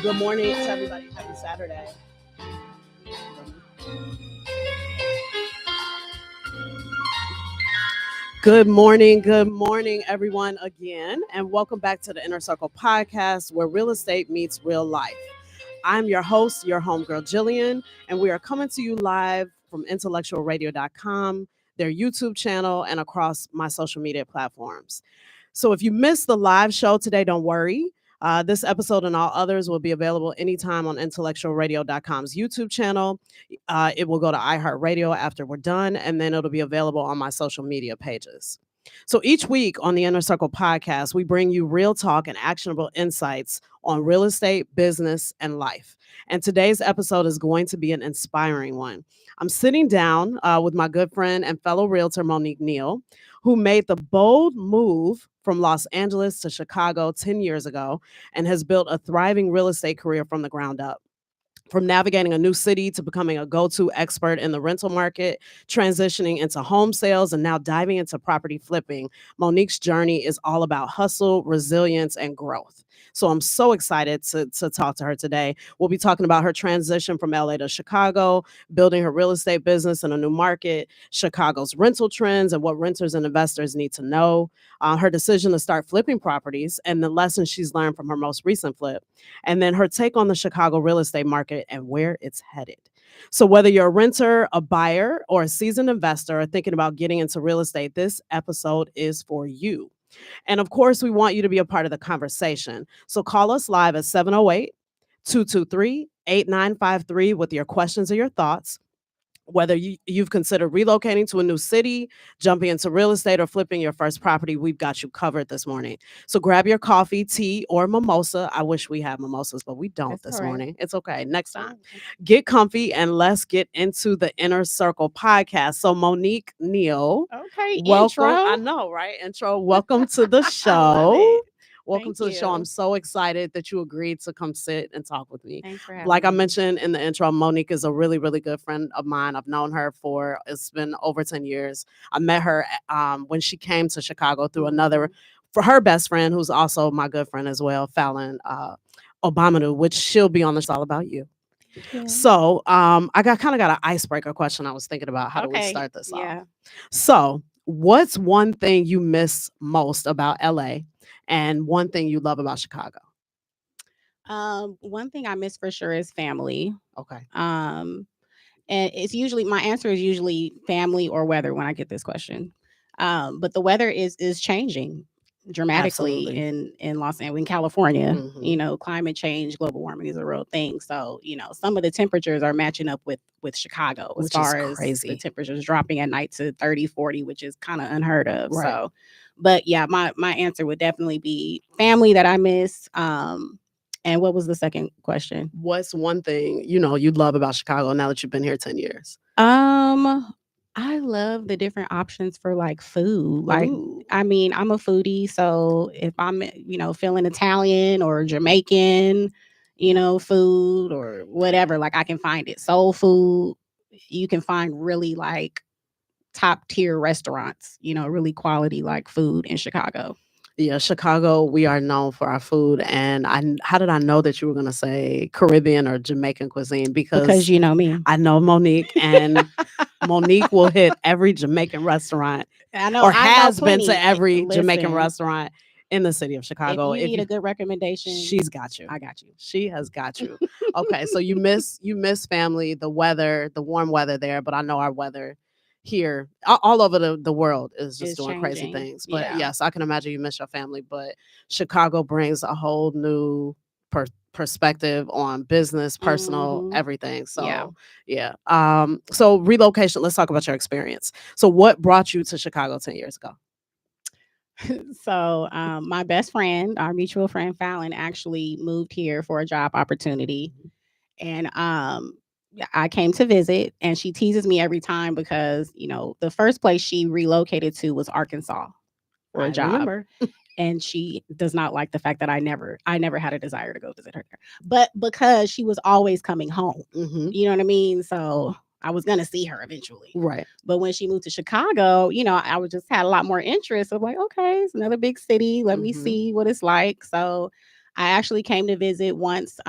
Good morning to everybody. Happy Saturday. Good morning, everyone, again, and welcome back to the Inner Circle Podcast, where real estate meets real life. I'm your host, your Home Girl Jillian, and we are coming to you live from IntellectualRadio.com, their YouTube channel, and across my social media platforms. So if you missed the live show today, don't worry. This episode and all others will be available anytime on IntellectualRadio.com's YouTube channel. It will go to iHeartRadio after we're done, and then it'll be available on my social media pages. So each week on the Inner Circle Podcast, we bring you real talk and actionable insights on real estate, business, and life. And today's episode is going to be an inspiring one. I'm sitting down with my good friend and fellow realtor, Monique Neal, who made the bold move from Los Angeles to Chicago 10 years ago and has built a thriving real estate career from the ground up. From navigating a new city to becoming a go-to expert in the rental market, transitioning into home sales, and now diving into property flipping, Monique's journey is all about hustle, resilience, and growth. So I'm so excited to talk to her today. We'll be talking about her transition from LA to Chicago, building her real estate business in a new market, Chicago's rental trends, and what renters and investors need to know, her decision to start flipping properties, and the lessons she's learned from her most recent flip, and then her take on the Chicago real estate market and where it's headed. So whether you're a renter, a buyer, or a seasoned investor or thinking about getting into real estate, this episode is for you. And of course, we want you to be a part of the conversation. So call us live at 708-223-8953 with your questions or your thoughts. Whether you've considered relocating to a new city, jumping into real estate, or flipping your first property, we've got you covered this morning. So grab your coffee, tea, or mimosa. I wish we had mimosas, but we don't this morning. It's okay. Next time. Get comfy and let's get into the Inner Circle Podcast. So Monique Neal. Okay, welcome. intro. I know, right? Intro. Welcome to the show. Welcome Thank to the show. you. I'm so excited that you agreed to come sit and talk with me. Thanks for having Like I me. mentioned in the intro, Monique is a really, really good friend of mine. I've known her it's been over 10 years. I met her when she came to Chicago through for her best friend, who's also my good friend as well, Fallon Obamanu, which she'll be on the show all about you. Yeah. So I got an icebreaker question. I was thinking about how do we start this off. So what's one thing you miss most about LA and one thing you love about Chicago? One thing I miss for sure is family. Okay. And it's usually my answer is usually family or weather when I get this question. But the weather is changing dramatically in Los Angeles, in California. Mhm. You know, climate change, global warming is a real thing. So, you know, some of the temperatures are matching up with Chicago as far as the temperatures dropping at night to 30, 40, which is kind of unheard of. Right. So, but yeah, my answer would definitely be family that I miss. And what was the second question? What's one thing, you love about Chicago now that you've been here 10 years? I love the different options for like food. Like, Ooh. I mean, I'm a foodie. So if I'm, feeling Italian or Jamaican, food or whatever, like I can find it. Soul food, you can find really like top tier restaurants, really quality like food in Chicago. Yeah, Chicago, we are known for our food. And how did I know that you were going to say Caribbean or Jamaican cuisine? Because you know me. I know Monique, and Monique will hit every Jamaican restaurant. I know. Or has been to plenty. every Jamaican restaurant in the city of Chicago. If you need a good recommendation, she's got you. I got you. She has got you. Okay, so you miss family, the weather, the warm weather there, but I know our weather here all over the world is just doing crazy things. But yes, I can imagine you miss your family, but Chicago brings a whole new perspective on business, personal, everything. So yeah. So relocation, let's talk about your experience. So what brought you to Chicago 10 years ago? So my best friend, our mutual friend Fallon, actually moved here for a job opportunity. And I came to visit, and she teases me every time because, the first place she relocated to was Arkansas for a job. Remember. And she does not like the fact that I never had a desire to go visit her there. But because she was always coming home, you know what I mean? So I was going to see her eventually. Right. But when she moved to Chicago, I was just had a lot more interest of like, okay, it's another big city. Let me see what it's like. So I actually came to visit once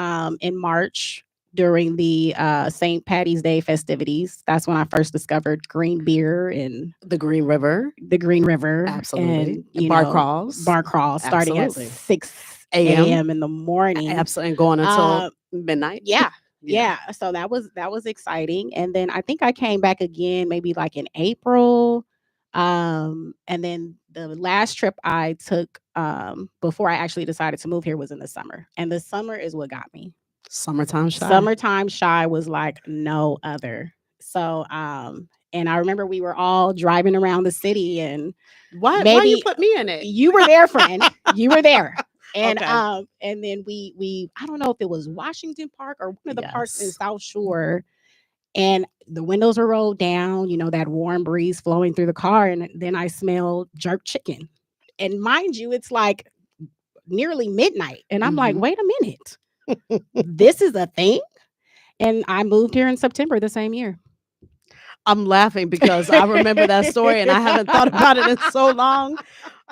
in March during the St. Patty's Day festivities. That's when I first discovered green beer and The Green River. the Green River. Absolutely. And, Bar crawls. bar crawls starting at Absolutely. 6 AM. a.m. in the morning. Absolutely. And going until midnight. Yeah. Yeah. So that was exciting. And then I think I came back again maybe like in April. And then the last trip I took before I actually decided to move here was in the summer. And the summer is what got me. Summertime shy. Summertime shy was like no other. So and I remember we were all driving around the city and Why you put me in it? You were there, friend. You were there. And Okay. and then we I don't know if it was Washington Park or one of the parks in South Shore, and the windows were rolled down, that warm breeze flowing through the car, and then I smelled jerk chicken. And mind you, it's like nearly midnight, and I'm like, wait a minute, this is a thing. And I moved here in September the same year. I'm laughing because I remember that story and I haven't thought about it in so long.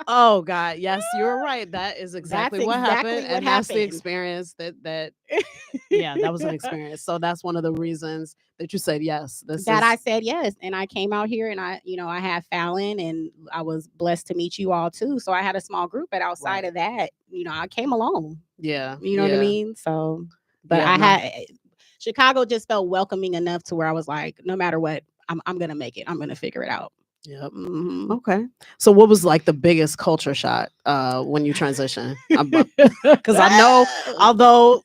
Oh God, yes, you're right. That is exactly what happened, and that's the experience that yeah, that was an experience. So that's one of the reasons that you said yes. I said yes, and I came out here, and I had Fallon, and I was blessed to meet you all too. So I had a small group, but outside of that, I came alone. Yeah, you know what I mean. So, but had Chicago just felt welcoming enough to where I was like, no matter what, I'm gonna make it. I'm gonna figure it out. Yep. Okay. So what was like the biggest culture shock when you transition? Because I know, although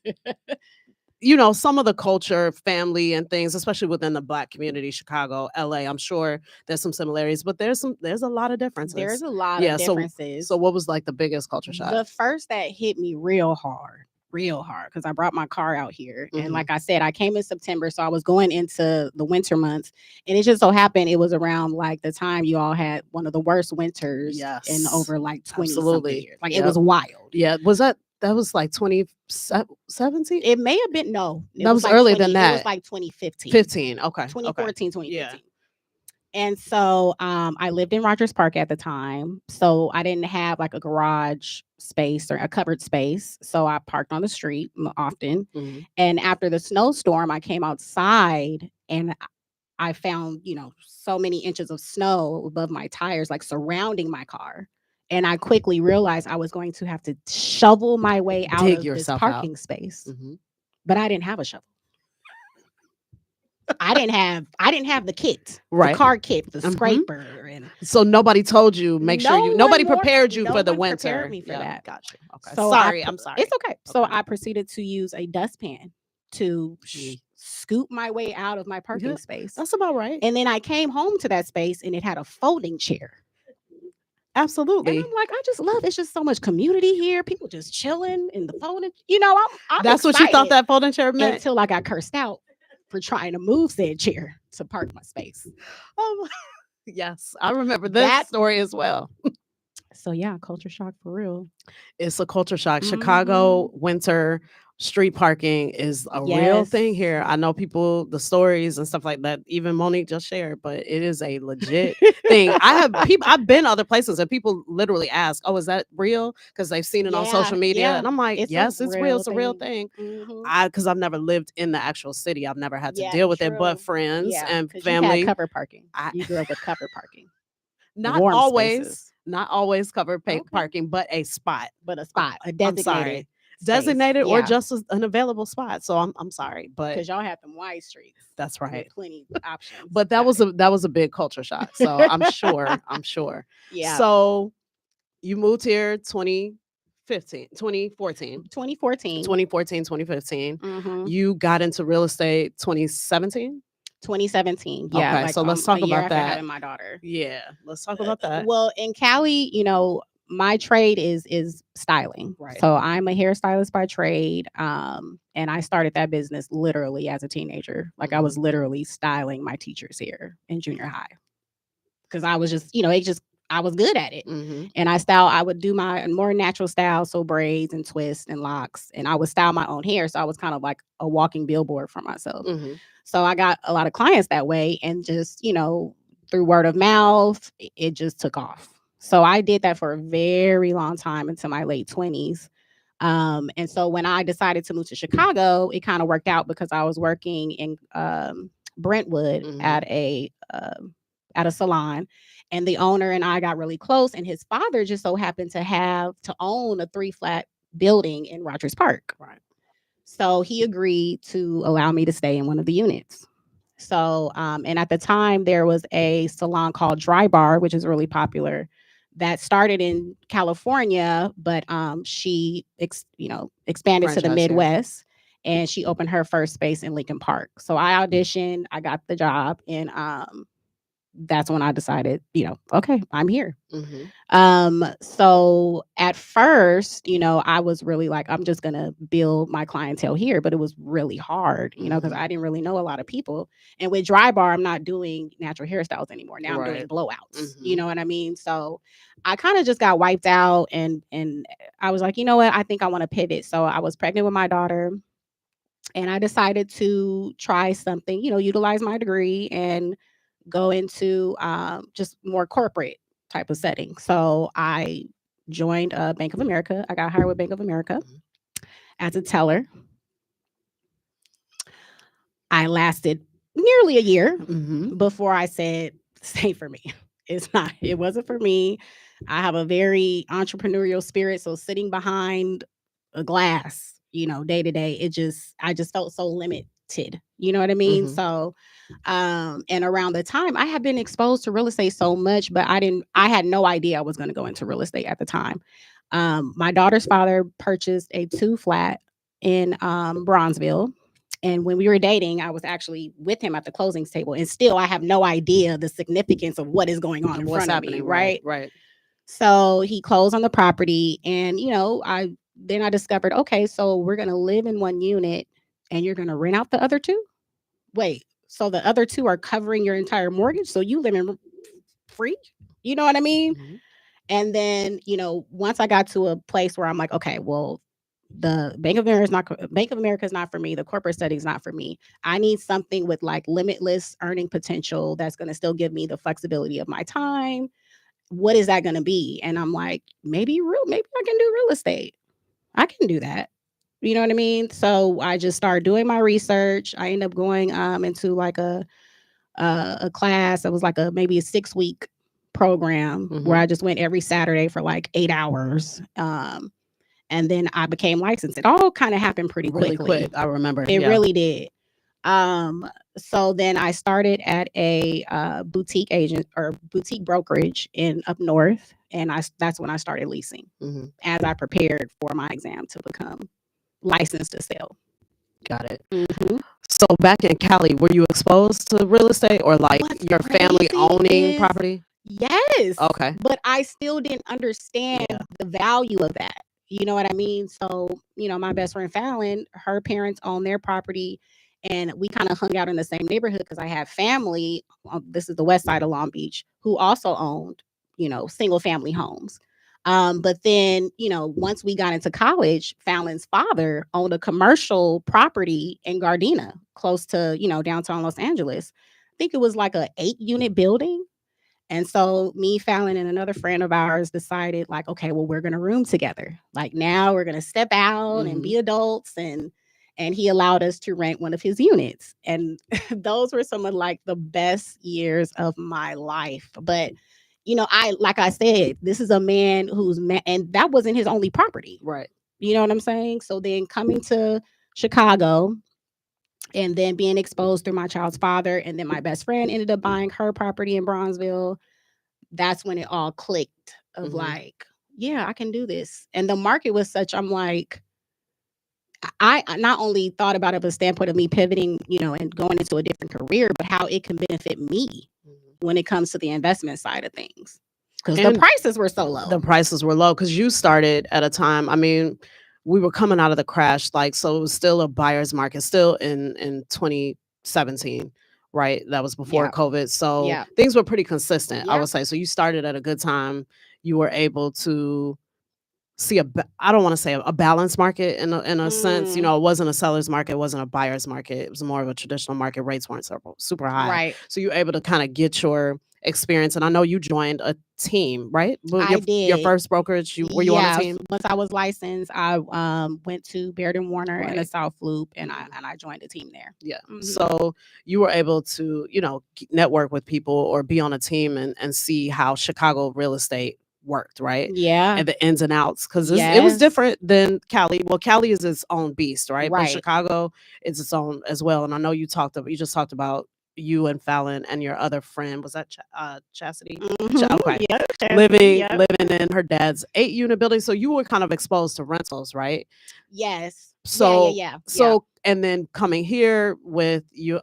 some of the culture, family, and things, especially within the Black community, Chicago, LA, I'm sure there's some similarities, but there's a lot of differences. There's a lot of differences. So what was like the biggest culture shock? The first that hit me real hard, because I brought my car out here. And like I said, I came in September, so I was going into the winter months, and it just so happened it was around like the time you all had one of the worst winters in over like 20 something years. Like it was wild. Yeah. That was like 2017? It may have been, no. That was like earlier than that. It was like 2015. 15, okay. 2014, 2015. Yeah. And so I lived in Rogers Park at the time. So I didn't have like a garage space or a covered space. So I parked on the street often. And after the snowstorm, I came outside and I found, so many inches of snow above my tires, like surrounding my car. And I quickly realized I was going to have to shovel my way out of this parking space. But I didn't have a shovel. I didn't have the kit, the car kit, the scraper, and so nobody told you. Nobody prepared you for the winter. Prepared me for that. Gotcha. Okay. So I'm sorry. It's okay. So I proceeded to use a dustpan to scoop my way out of my parking space. That's about right. And then I came home to that space, and it had a folding chair. Absolutely. And I'm like, I just love it's just so much community here. People just chilling in the folding. I'm That's what you thought that folding chair meant until I got cursed out for trying to move said chair to park my space. Oh, yes, I remember that story as well. So yeah, culture shock for real. It's a culture shock. Chicago winter street parking is a real thing here. I know the stories and stuff like that. Even Monique just shared, but it is a legit thing. I've been other places and people literally ask, "Oh, is that real?" Because they've seen it on social media, and I'm like, "Yes, it's real. It's a real thing." Because I've never lived in the actual city, I've never had to deal with it, but friends and family. You had cover parking. You grew up with cover parking. Not always covered parking, but a spot. A designated. Designated or just an available spot. So I'm sorry, but because y'all have them wide streets. That's right. Plenty of options. But that was a big culture shock. So I'm sure. Yeah. So you moved here 2014, 2015. You got into real estate 2017. 2017. Yeah. Okay, so let's talk about that. Having my daughter. Yeah. Let's talk about that. Well, in Cali, my trade is styling. Right. So I'm a hairstylist by trade. And I started that business literally as a teenager. Like I was literally styling my teacher's hair in junior high. Because I was just, I was good at it. And I would do my more natural style. So braids and twists and locks. And I would style my own hair. So I was kind of like a walking billboard for myself. So I got a lot of clients that way. And just, through word of mouth, it just took off. So I did that for a very long time until my late 20s. And so when I decided to move to Chicago, it kind of worked out because I was working in Brentwood at a salon, and the owner and I got really close. And his father just so happened to own a 3-flat building in Rogers Park. Right. So he agreed to allow me to stay in one of the units. So, and at the time there was a salon called Dry Bar, which is really popular, that started in California, but she, expanded to the Franchise here. Midwest, and she opened her first space in Lincoln Park. So I auditioned, I got the job, and that's when I decided, okay, I'm here. So at first, I was really like, I'm just gonna build my clientele here, but it was really hard, because I didn't really know a lot of people. And with Dry Bar, I'm not doing natural hairstyles anymore. Now I'm doing blowouts. You know what I mean? So I kind of just got wiped out, and I was like, you know what? I think I want to pivot. So I was pregnant with my daughter, and I decided to try something, utilize my degree and go into just more corporate type of setting. So I joined Bank of America. I got hired with Bank of America as a teller. I lasted nearly a year before I said, "Stay for me." It wasn't for me. I have a very entrepreneurial spirit. So sitting behind a glass, day to day, I just felt so limited. You know what I mean? So, and around the time I had been exposed to real estate so much, but I had no idea I was going to go into real estate at the time. My daughter's father purchased a 2-flat in Bronzeville. And when we were dating, I was actually with him at the closing table. And still, I have no idea the significance of what is going on in front of me, right? Right. So he closed on the property. And, I discovered, okay, so we're going to live in one unit and you're going to rent out the other two? Wait, so the other two are covering your entire mortgage? So you live in free? You know what I mean? And then, once I got to a place where I'm like, okay, well, the Bank of America is not for me. The corporate setting is not for me. I need something with like limitless earning potential that's going to still give me the flexibility of my time. What is that going to be? And I'm like, maybe I can do real estate. I can do that. You know what I mean? So I just started doing my research. I ended up going into like a class. It was like maybe a 6-week program where I just went every Saturday for like 8 hours. And then I became licensed. It all kind of happened pretty Really quickly. quick. I remember. It really did. So then I started at a boutique agent or boutique brokerage in up north, and that's when I started leasing as I prepared for my exam to become licensed to sell. Got it. So back in Cali, were you exposed to real estate or like your family owning property? Yes. Okay. But I still didn't understand the value of that. You know what I mean? So, my best friend Fallon, her parents own their property, and we kind of hung out in the same neighborhood because I had family. This is the west side of Long Beach, who also owned, single family homes. But then, once we got into college, Fallon's father owned a commercial property in Gardena, close to, downtown Los Angeles. I think it was like a 8-unit building. And so me, Fallon, and another friend of ours decided like, okay, well, we're going to room together. Like now we're going to step out and be adults. And he allowed us to rent one of his units. And those were some of like the best years of my life. But, like I said, this is a man and that wasn't his only property. Right. You know what I'm saying? So then coming to Chicago, and then being exposed through my child's father, and then my best friend ended up buying her property in Bronzeville. That's when it all clicked of like, yeah, I can do this. And the market was such, I'm like, I not only thought about it from a standpoint of me pivoting, and going into a different career, but how it can benefit me when it comes to the investment side of things. Because the prices were so low. The prices were low because you started at a time, I mean, we were coming out of the crash, like, so it was still a buyer's market, still in 2017, right? That was before COVID. So things were pretty consistent, I would say. So you started at a good time. You were able to see I don't want to say a balanced market in a sense. It wasn't a seller's market, it wasn't a buyer's market. It was more of a traditional market. Rates weren't super high. Right. So you were able to kind of get your experience, and I know you joined a team, right? Well, I your did. first brokerage, were you on a Yeah, team? once I was licensed, I went to Baird and Warner in the Right. South Loop, and I joined a team there. Yeah. Mhm. So you were able to, network with people or be on a team and see how Chicago real estate worked, right? Yeah. And the ins and outs. Because it was Yes. different than Cali. Well, Cali is its own beast, right? But Right. Chicago is its own as well. And I know you just talked about you and Fallon and your other friend. Was that Chastity? Okay. Yep. Living Yep. living in her dad's 8-unit building. So you were kind of exposed to rentals, right? Yes. So Yeah. so and then coming here with you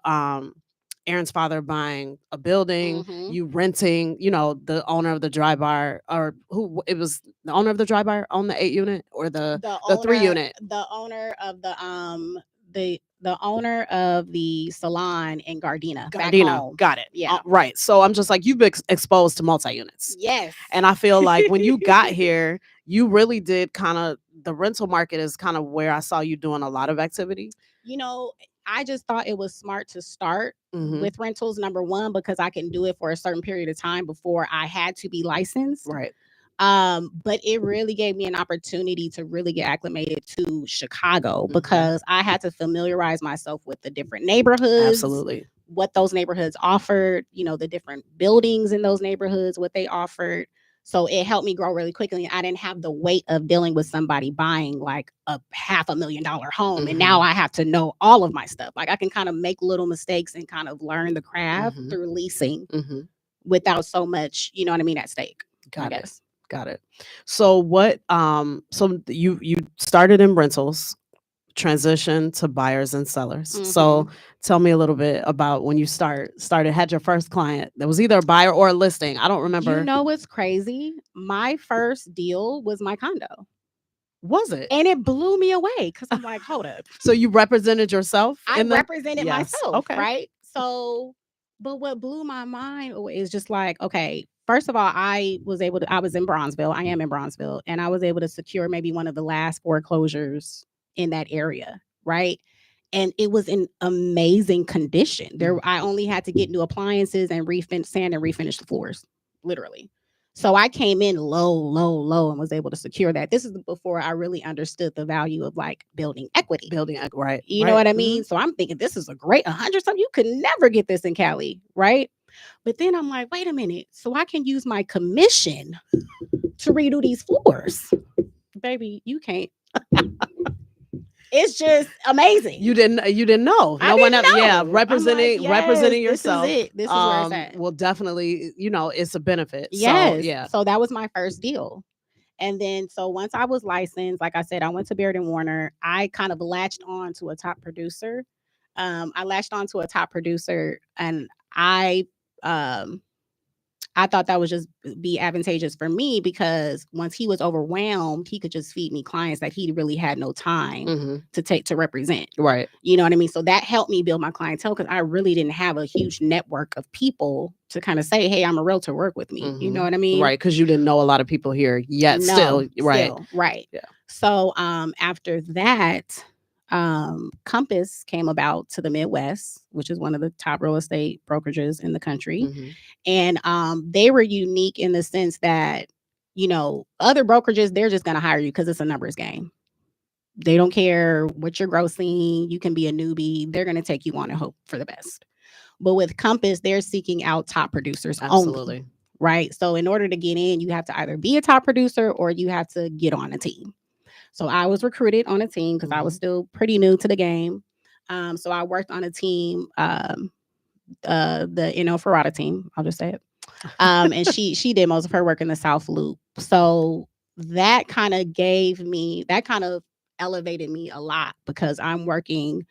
Aaron's father buying a building, Mhm. you renting, the owner of the dry bar, or who it was, the owner of the dry bar on the 8-unit or the 3-unit. The owner of the owner of the salon in Gardena, back Gardena, home. got it. Yeah. Right. So I'm just like, you've been exposed to multi-units. Yes. And I feel like when you got here, you really did kind of, the rental market is kind of where I saw you doing a lot of activity. I just thought it was smart to start Mhm. with rentals, number one, because I can do it for a certain period of time before I had to be licensed. Right. But it really gave me an opportunity to really get acclimated to Chicago Mhm. because I had to familiarize myself with the different neighborhoods, Absolutely. what those neighborhoods offered, the different buildings in those neighborhoods, what they offered. So it helped me grow really quickly. I didn't have the weight of dealing with somebody buying like a $500,000 home. And now Mhm. I have to know all of my stuff. Like I can kind of make little mistakes and kind of learn the craft Mhm. through leasing Mhm. without so much, you know what I mean, at stake. I Got it. guess. Got it. So so you started in rentals, transition to buyers and sellers. So Mhm. tell me a little bit about when you had your first client that was either a buyer or a listing. I don't You remember. know what's crazy? My first deal was my condo. Was it? And it blew me away because I'm like, hold up. So you represented yourself I in the represented Yes. myself, Okay. right? So, but what blew my mind away is just like, okay, first of all, I was in Bronzeville. I am in Bronzeville, and I was able to secure maybe one of the last foreclosures in that area, right? And it was in amazing condition. I only had to get new appliances and sand and refinish the floors, literally. So I came in low, and was able to secure that. This is before I really understood the value of like building equity. Right. You know Right. what I mean? So I'm thinking this is a great 100 something. You could never get this in Cali, right? But then I'm like, wait a minute. So I can use my commission to redo these floors. Baby, you can't. It's just amazing. You didn't know. I No one didn't else. Yeah, know. I'm like, representing yes, this is yourself. it. This is where it's at. Will definitely, it's a benefit. So Yes. yeah. So that was my first deal. And then, so once I was licensed, like I said, I went to Baird and Warner. I kind of latched on to a top producer. I latched on to a top producer, and um, I thought that would just be advantageous for me because once he was overwhelmed, he could just feed me clients that he really had no time Mhm. to represent. Right. You know what I mean? So that helped me build my clientele because I really didn't have a huge network of people to kind of say, hey, I'm a realtor, work with me. You know what I mean? Right, because you didn't know a lot of people here yet. No, Right. right. Yeah. So after that, Compass came about to the Midwest, which is one of the top real estate brokerages in the country. Mhm. And they were unique in the sense that, other brokerages, they're just going to hire you because it's a numbers game. They don't care what you're grossing. You can be a newbie. They're going to take you on and hope for the best. But with Compass, they're seeking out top producers only. Absolutely. Right. So in order to get in, you have to either be a top producer or you have to get on a team. So I was recruited on a team because I was still pretty new to the game. So I worked on a team, the Ferrata team. I'll just say it. And she did most of her work in the South Loop. So that kind of elevated me a lot because I'm working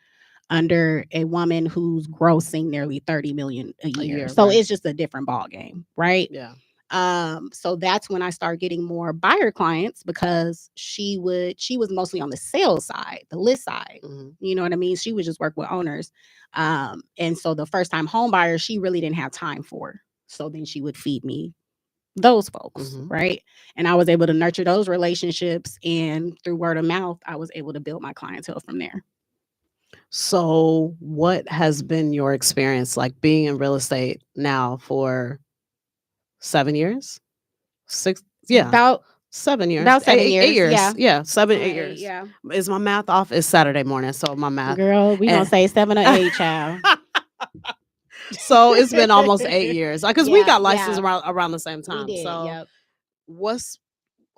under a woman who's grossing nearly 30 million a year. So right. it's just a different ball game, right? Yeah. So that's when I started getting more buyer clients because she was mostly on the sales side, the list side. Mhm. You know what I mean? She would just work with owners. And so the first time home buyers, she really didn't have time for. So then she would feed me those folks, right? And I was able to nurture those relationships, and through word of mouth, I was able to build my clientele from there. So what has been your experience like being in real estate now for 7 years, six, yeah, About 7 years, about 7 years. 8 years, Yeah. yeah, seven, eight Eight, years. yeah. Is my math off? It's Saturday morning, so my math. Girl, we gonna And say 7 or 8, child. so it's been almost 8 years, because we Yeah, got licensed yeah. around the same We time. did. So Yep. what's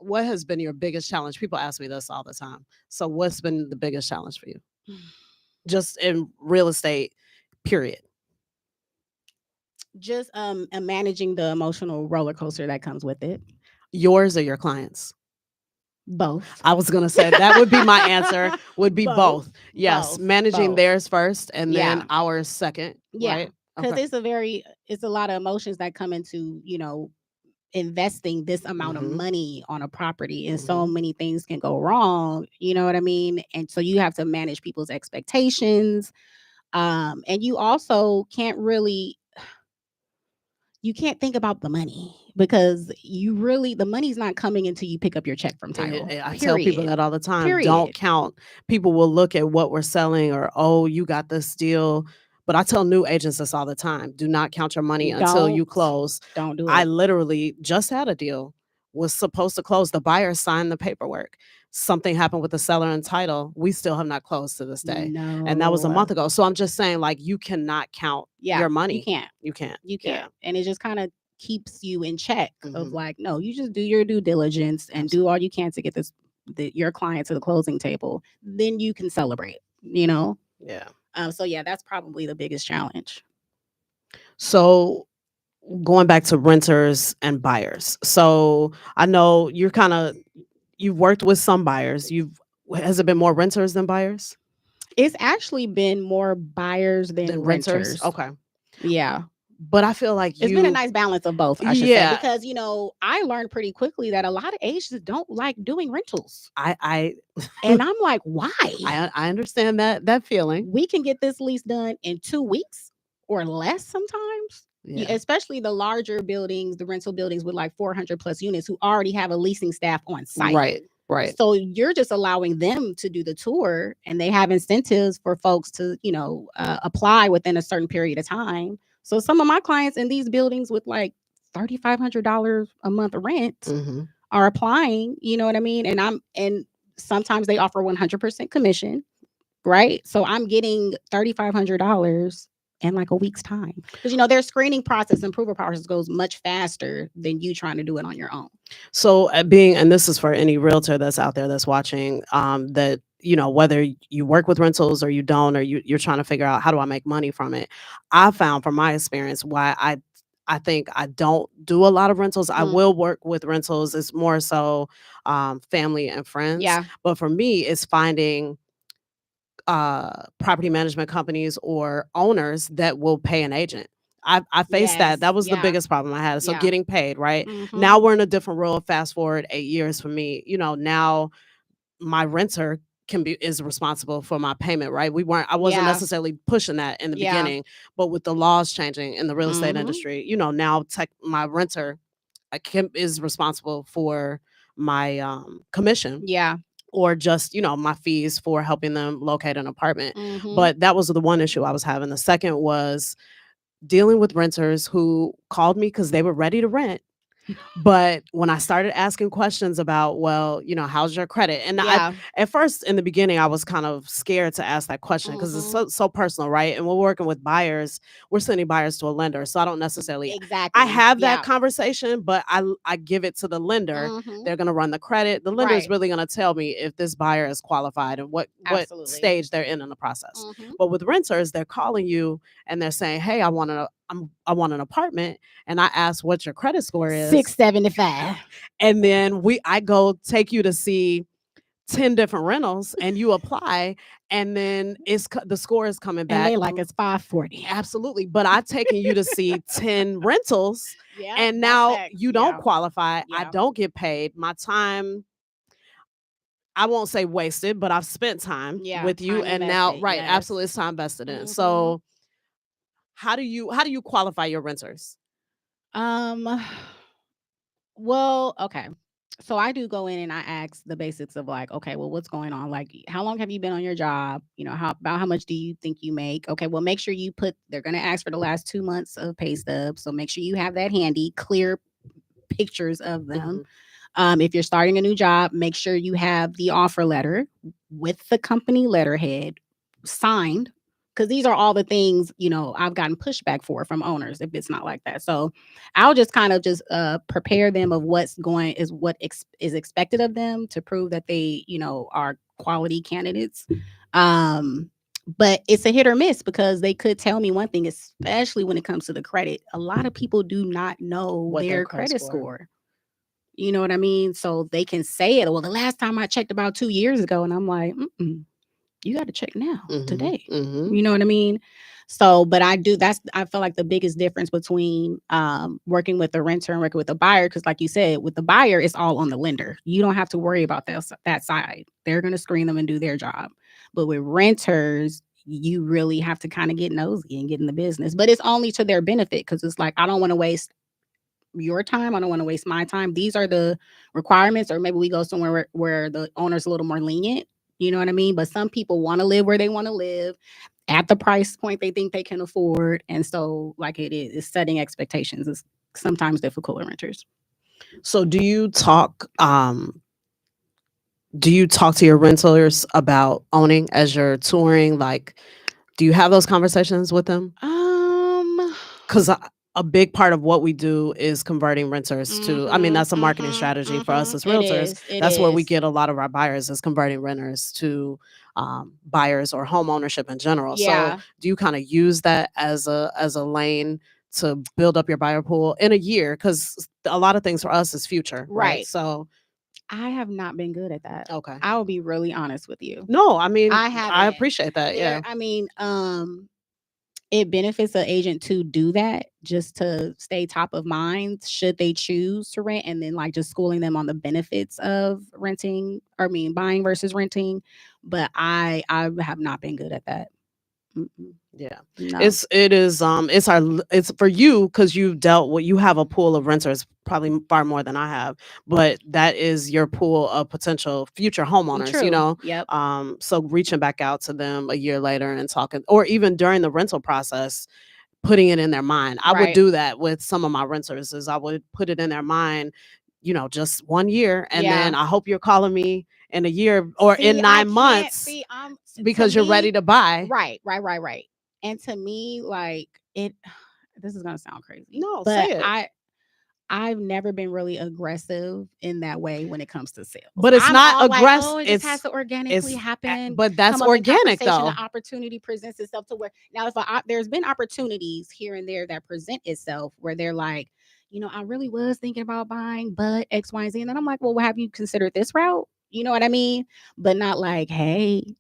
what has been your biggest challenge? People ask me this all the time. So what's been the biggest challenge for you, just in real estate, period? Just managing the emotional roller coaster that comes with it. Yours or your clients? Both. I was gonna say that would be my answer. Would be both. Yes, Both. managing Both. theirs first, and then Yeah. ours second. Yeah. Right? Because Okay. it's a lot of emotions that come into, investing this amount of Mm-hmm. money on a property, and so Mm-hmm. many things can go wrong. You know what I mean? And so you have to manage people's expectations. And you also you can't think about the money, because the money's not coming until you pick up your check from title. I tell people Period. that all the time. Don't Period. count. People will look at what we're selling, or, oh, you got this deal. But I tell new agents this all the time. Do not count your money until Don't you close. don't do I it. literally just had a deal, was supposed to close. The buyer signed the paperwork. Something happened with the seller and title. We still have not closed to this day. And that was a No. month ago. So I'm just saying, like, you cannot count Yeah, your you money. can't. You can't. You Yeah. can't. And it just kind of keeps you in check of Mhm. like, no, you just do your due diligence and do all you can to get your client to the closing table. Then you can celebrate. Yeah. So yeah, that's probably the biggest challenge. So going back to renters and buyers. So I know you've worked with some buyers. Has it been more renters than buyers? It's actually been more buyers than Than renters? renters. Okay. Yeah. But I feel like It's been a nice balance of both, I should say, yeah, because I learned pretty quickly that a lot of agents don't like doing rentals. I And I'm like, why? I understand that feeling. We can get this lease done in 2 weeks or less sometimes. Yeah. Especially the larger buildings, the rental buildings with like 400 plus units who already have a leasing staff on site. Right. Right. So you're just allowing them to do the tour, and they have incentives for folks to, apply within a certain period of time. So some of my clients in these buildings with like $3,500 a month rent Mhm. are applying. You know what I mean? And sometimes they offer 100% commission, right? So I'm getting $3,500 in like a week's time, because their screening process and approval process goes much faster than you trying to do it on your own. So and this is for any realtor that's out there that's watching, that whether you work with rentals or you don't, or you're trying to figure out, how do I make money from it? I found from my experience why I think I don't do a lot of rentals. I will work with rentals. It's more so family and friends. Yeah. But for me, it's finding property management companies or owners that will pay an agent. I faced that. Yes. That was the Yeah. biggest problem I had. So Yeah. getting paid, right? Mhm. Now we're in a different world. Fast forward 8 years for me. Now my renter is responsible for my payment, right? I wasn't Yeah. necessarily pushing that in the Yeah. beginning, but with the laws changing in the real estate Mhm. industry, now my renter is responsible for my commission, Yeah. or just my fees for helping them locate an apartment. Mhm. But that was the one issue I was having. The second was dealing with renters who called me because they were ready to rent. But when I started asking questions about, well, how's your credit? And Yeah. at first, in the beginning, I was kind of scared to ask that question because it's so personal, right? And we're working with buyers, we're sending buyers to a lender. So I don't necessarily, Exactly. I have that Yeah. conversation, but I give it to the lender. Mhm. They're going to run the credit. The lender is Right. really going to tell me if this buyer is qualified and what Absolutely. stage they're in the process. Mhm. But with renters, they're calling you and they're saying, hey, I want an apartment, and I ask what your credit score is. 675. And then I go take you to see 10 different rentals, and you apply, and then the score is coming And back. they like it's 540. Absolutely. But I've taken you to see 10 rentals, Yeah. and now facts. you don't Yeah. qualify. I Yeah. don't get paid. My time, I won't say wasted, but I've spent time Yeah. with you, Time and now, invested. right, Yes. absolutely, it's time vested in. Mhm. So how do you qualify your renters? Um. Well, okay. So I do go in and I ask the basics of like, okay, well, what's going on? Like, how long have you been on your job? How much do you think you make? Okay, well, make sure they're going to ask for the last 2 months of pay stubs. So make sure you have that handy, clear pictures of them. Mhm. If you're starting a new job, make sure you have the offer letter with the company letterhead signed, because these are all the things, I've gotten pushback for from owners if it's not like that. So I'll just kind of just prepare them of what is expected of them to prove that they, are quality candidates. But it's a hit or miss, because they could tell me one thing, especially when it comes to the credit. A lot of people do not know What their their credit credit score. score. You know what I mean? So they can say it. Well, the last time I checked about 2 years ago, and I'm like, you got to check now, Mhm. today. Mhm. You know what I mean? So, but I feel like the biggest difference between working with a renter and working with a buyer, because like you said, with the buyer, it's all on the lender. You don't have to worry about that side. They're going to screen them and do their job. But with renters, you really have to kind of get nosy and get in the business. But it's only to their benefit, because it's like, I don't want to waste your time. I don't want to waste my time. These are the requirements, or maybe we go somewhere where the owner's a little more lenient. You know what I mean? But some people want to live where they want to live at the price point they think they can afford. And so, like it's setting expectations is sometimes difficult with renters. So do you talk to your renters about owning as you're touring? Like, do you have those conversations with them? Um, Because a big part of what we do is converting renters to, I mean, that's a marketing strategy for us as It realtors. is. It That's where we is. get a lot of our buyers, is converting renters to buyers or home ownership in general. So Yeah. do you kind of use that as a lane to build up your buyer pool in a year? Because a lot of things for us is future, right? Right. So I have not been good at that. okay. I will be really honest with you. No, I mean, I I haven't. appreciate that. Yeah. It benefits an agent to do that, just to stay top of mind should they choose to rent, and then like just schooling them on the benefits of renting, or buying versus renting. But I have not been good at that. Mm-mm. Yeah. No. It's for you, because you have a pool of renters, probably far more than I have, but that is your pool of potential future homeowners, True. Yep. so reaching back out to them a year later and talking, or even during the rental process, putting it in their mind. I would Right. do that with some of my renters, is I would put it in their mind, just 1 year, and Yeah. then I hope you're calling me in a year or in See, I nine can't months see. To because you're ready me, to buy. right, right, right, right. And to me, like it. This is gonna sound crazy, No, say but it. I've never been really aggressive in that way when it comes to sales. But it's I'm not all like, aggressive. oh, it just has to organically happen, But that's come up in organic conversation. though. The opportunity presents itself to where now, if there's been opportunities here and there that present itself where they're like, I really was thinking about buying, but X, Y, and Z. And then I'm like, well, have you considered this route? You know what I mean? But not like, hey,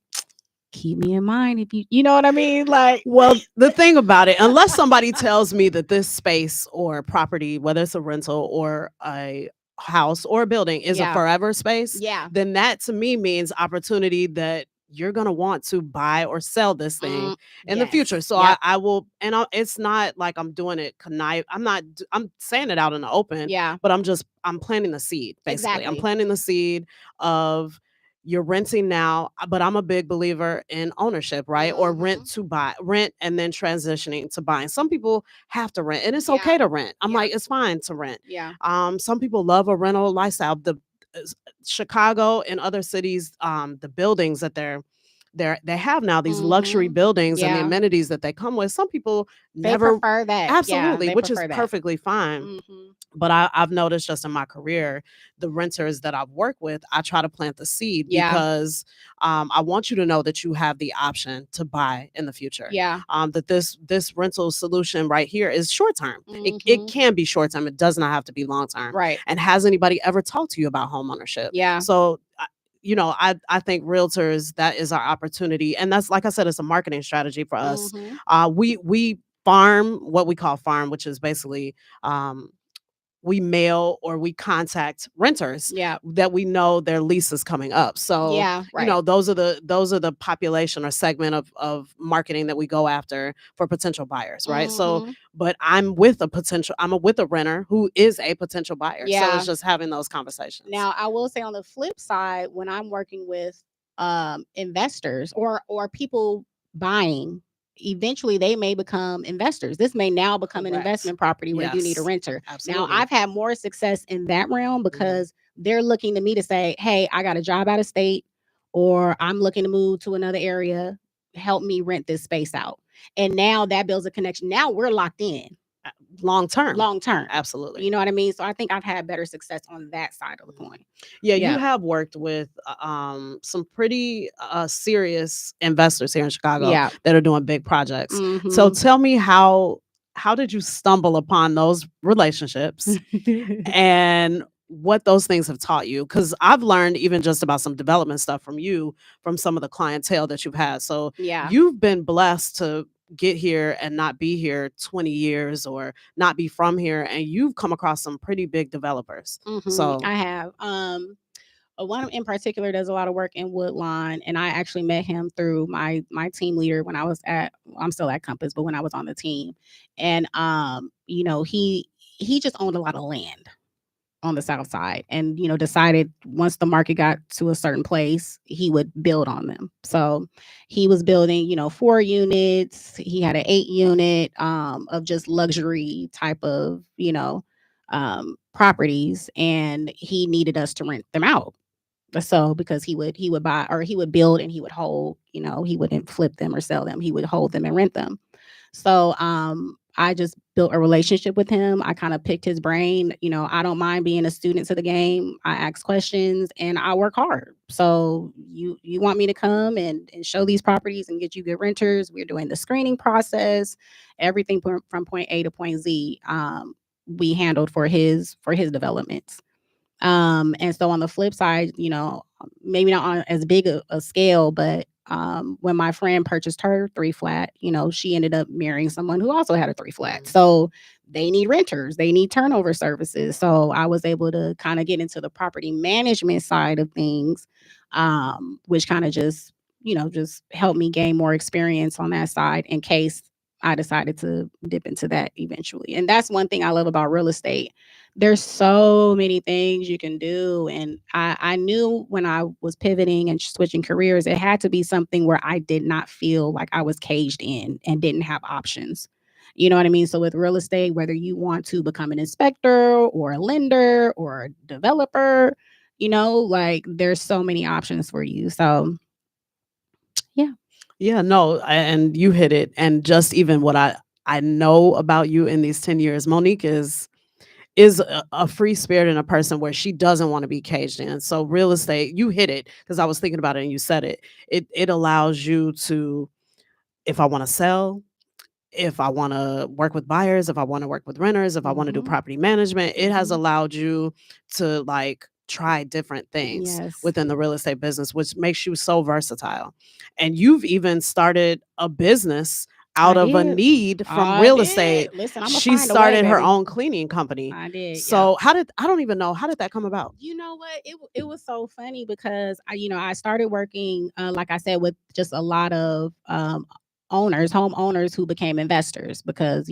keep me in mind if you know what I mean? Like, Well, the thing about it, unless somebody tells me that this space or property, whether it's a rental or a house or a building, is a yeah, forever space, yeah. then that to me means opportunity, that you're going to want to buy or sell this thing in the future. Yes. So Yep. I will, and it's not like I'm doing it connive. I'm saying it out in the open, Yeah. but I'm planting the seed, basically. I'm Exactly. planting the seed of, you're renting now, but I'm a big believer in ownership, right? Or rent to buy, rent and then transitioning to buying. Some people have to rent, and it's Yeah. okay to rent. I'm Yeah. like, it's fine to rent. Yeah. Some people love a rental lifestyle. The Chicago and other cities, the buildings that they have now, these luxury buildings and the Yeah. amenities that they come with. Some people They never, prefer that. Yeah, absolutely, they which is prefer that. perfectly fine. Mhm. But I've noticed just in my career, the renters that I've worked with, I try to plant the seed, Yeah. because I want you to know that you have the option to buy in the future. Yeah. That this rental solution right here is short term. It Mhm. can be short term. It does not have to be long term. Right. And has anybody ever talked to you about home ownership? Yeah. So I think realtors, that is our opportunity, and that's, like I said, it's a marketing strategy for us. Mhm. We farm, what we call farm, which is basically, um, we mail or we contact renters Yeah. that we know their lease is coming up. So, Yeah. Right. those are the population or segment of marketing that we go after for potential buyers, right? So, Mhm. but I'm with a renter who is a potential buyer. So it's Yeah. just having those conversations. Now, I will say on the flip side, when I'm working with investors or people buying, eventually they may become investors. This may now become an Correct. investment property where you need a Yes, renter. Now, absolutely. I've had more success in that realm Mhm. because they're looking to me to say, hey, I got a job out of state, or I'm looking to move to another area. Help me rent this space out. And now that builds a connection. Now we're locked in Long term. long term. Absolutely. You know what I mean? So I think I've had better success on that side of the Mhm. coin. Yeah, you Yeah. have worked with some pretty serious investors here in Chicago Yeah. that are doing big projects. So Mm-hmm. tell me how did you stumble upon those relationships and what those things have taught you? Because I've learned even just about some development stuff from you, from some of the clientele that you've had. So Yeah. you've been blessed to get here and not be here 20 years or not be from here, and you've come across some pretty big developers. So I have. One in particular does a lot of work in Woodlawn, and I actually met him through my team leader when I was at. I'm still at Compass, but when I was on the team, and he just owned a lot of land on the south side, and decided once the market got to a certain place he would build on them. So he was building 4 units. He had an 8 unit of just luxury type of properties, and he needed us to rent them out. So because he would buy, or he would build and he would hold, he wouldn't flip them or sell them, he would hold them and rent them. So I just built a relationship with him. I kind of picked his brain. I don't mind being a student to the game. I ask questions and I work hard. So you want me to come and show these properties and get you good renters. We're doing the screening process, everything from point A to point Z. We handled for his developments. And so on the flip side, maybe not on as big a scale, but when my friend purchased her 3 flat, she ended up marrying someone who also had a 3 flat. mhm. So they need renters, they need turnover services. So I was able to kind of get into the property management side of things, which kind of just helped me gain more experience on that side in case I decided to dip into that eventually. And that's one thing I love about real estate. There's so many things you can do. And I knew when I was pivoting and switching careers, it had to be something where I did not feel like I was caged in and didn't have options. You know what I mean? So with real estate, whether you want to become an inspector or a lender or a developer, like there's so many options for you. So yeah. Yeah, no, and you hit it. And just even what I know about you in these 10 years, Monique is a free spirit and a person where she doesn't want to be caged in. So real estate, you hit it because I was thinking about it and you said it. It allows you to, if I want to sell, if I want to work with buyers, if I want to work with renters, if I want to do Hmm. property management, it has Hmm. allowed you to like try different things Yes. within the real estate business, which makes you so versatile. And you've even started a business out I of a did. need from I real did. estate. Listen, I'm gonna She find a way, started her baby. own cleaning company. I did. Yeah. So how did I don't even know how did that come about? You know what? It was so funny because I started working, like I said, with just a lot of home owners who became investors because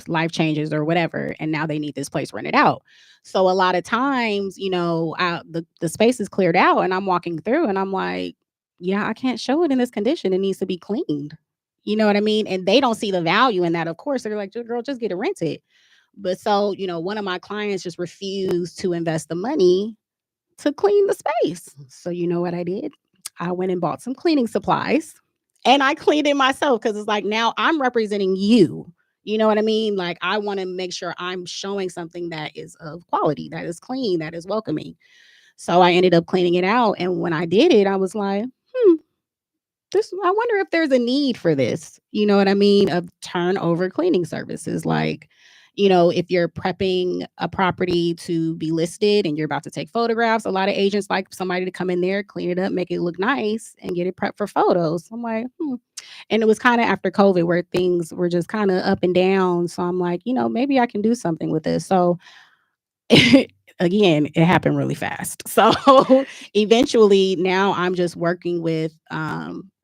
life changes or whatever, and now they need this place rented out. So a lot of times, the space is cleared out, and I'm walking through, and I'm like, yeah, I can't show it in this condition. It needs to be cleaned. You know what I mean? And they don't see the value in that. Of course, they're like, girl, just get it rented. But so, one of my clients just refused to invest the money to clean the space. So, you know what I did? I went and bought some cleaning supplies and I cleaned it myself because it's like now I'm representing you. You know what I mean? Like, I want to make sure I'm showing something that is of quality, that is clean, that is welcoming. So I ended up cleaning it out. And when I did it, I was like, I wonder if there's a need for this, you know what I mean, of turnover cleaning services. Like, if you're prepping a property to be listed and you're about to take photographs, a lot of agents like somebody to come in there, clean it up, make it look nice, and get it prepped for photos. I'm like, And it was kind of after COVID where things were just kind of up and down. So I'm like, maybe I can do something with this. So again, it happened really fast. So eventually now I'm just working with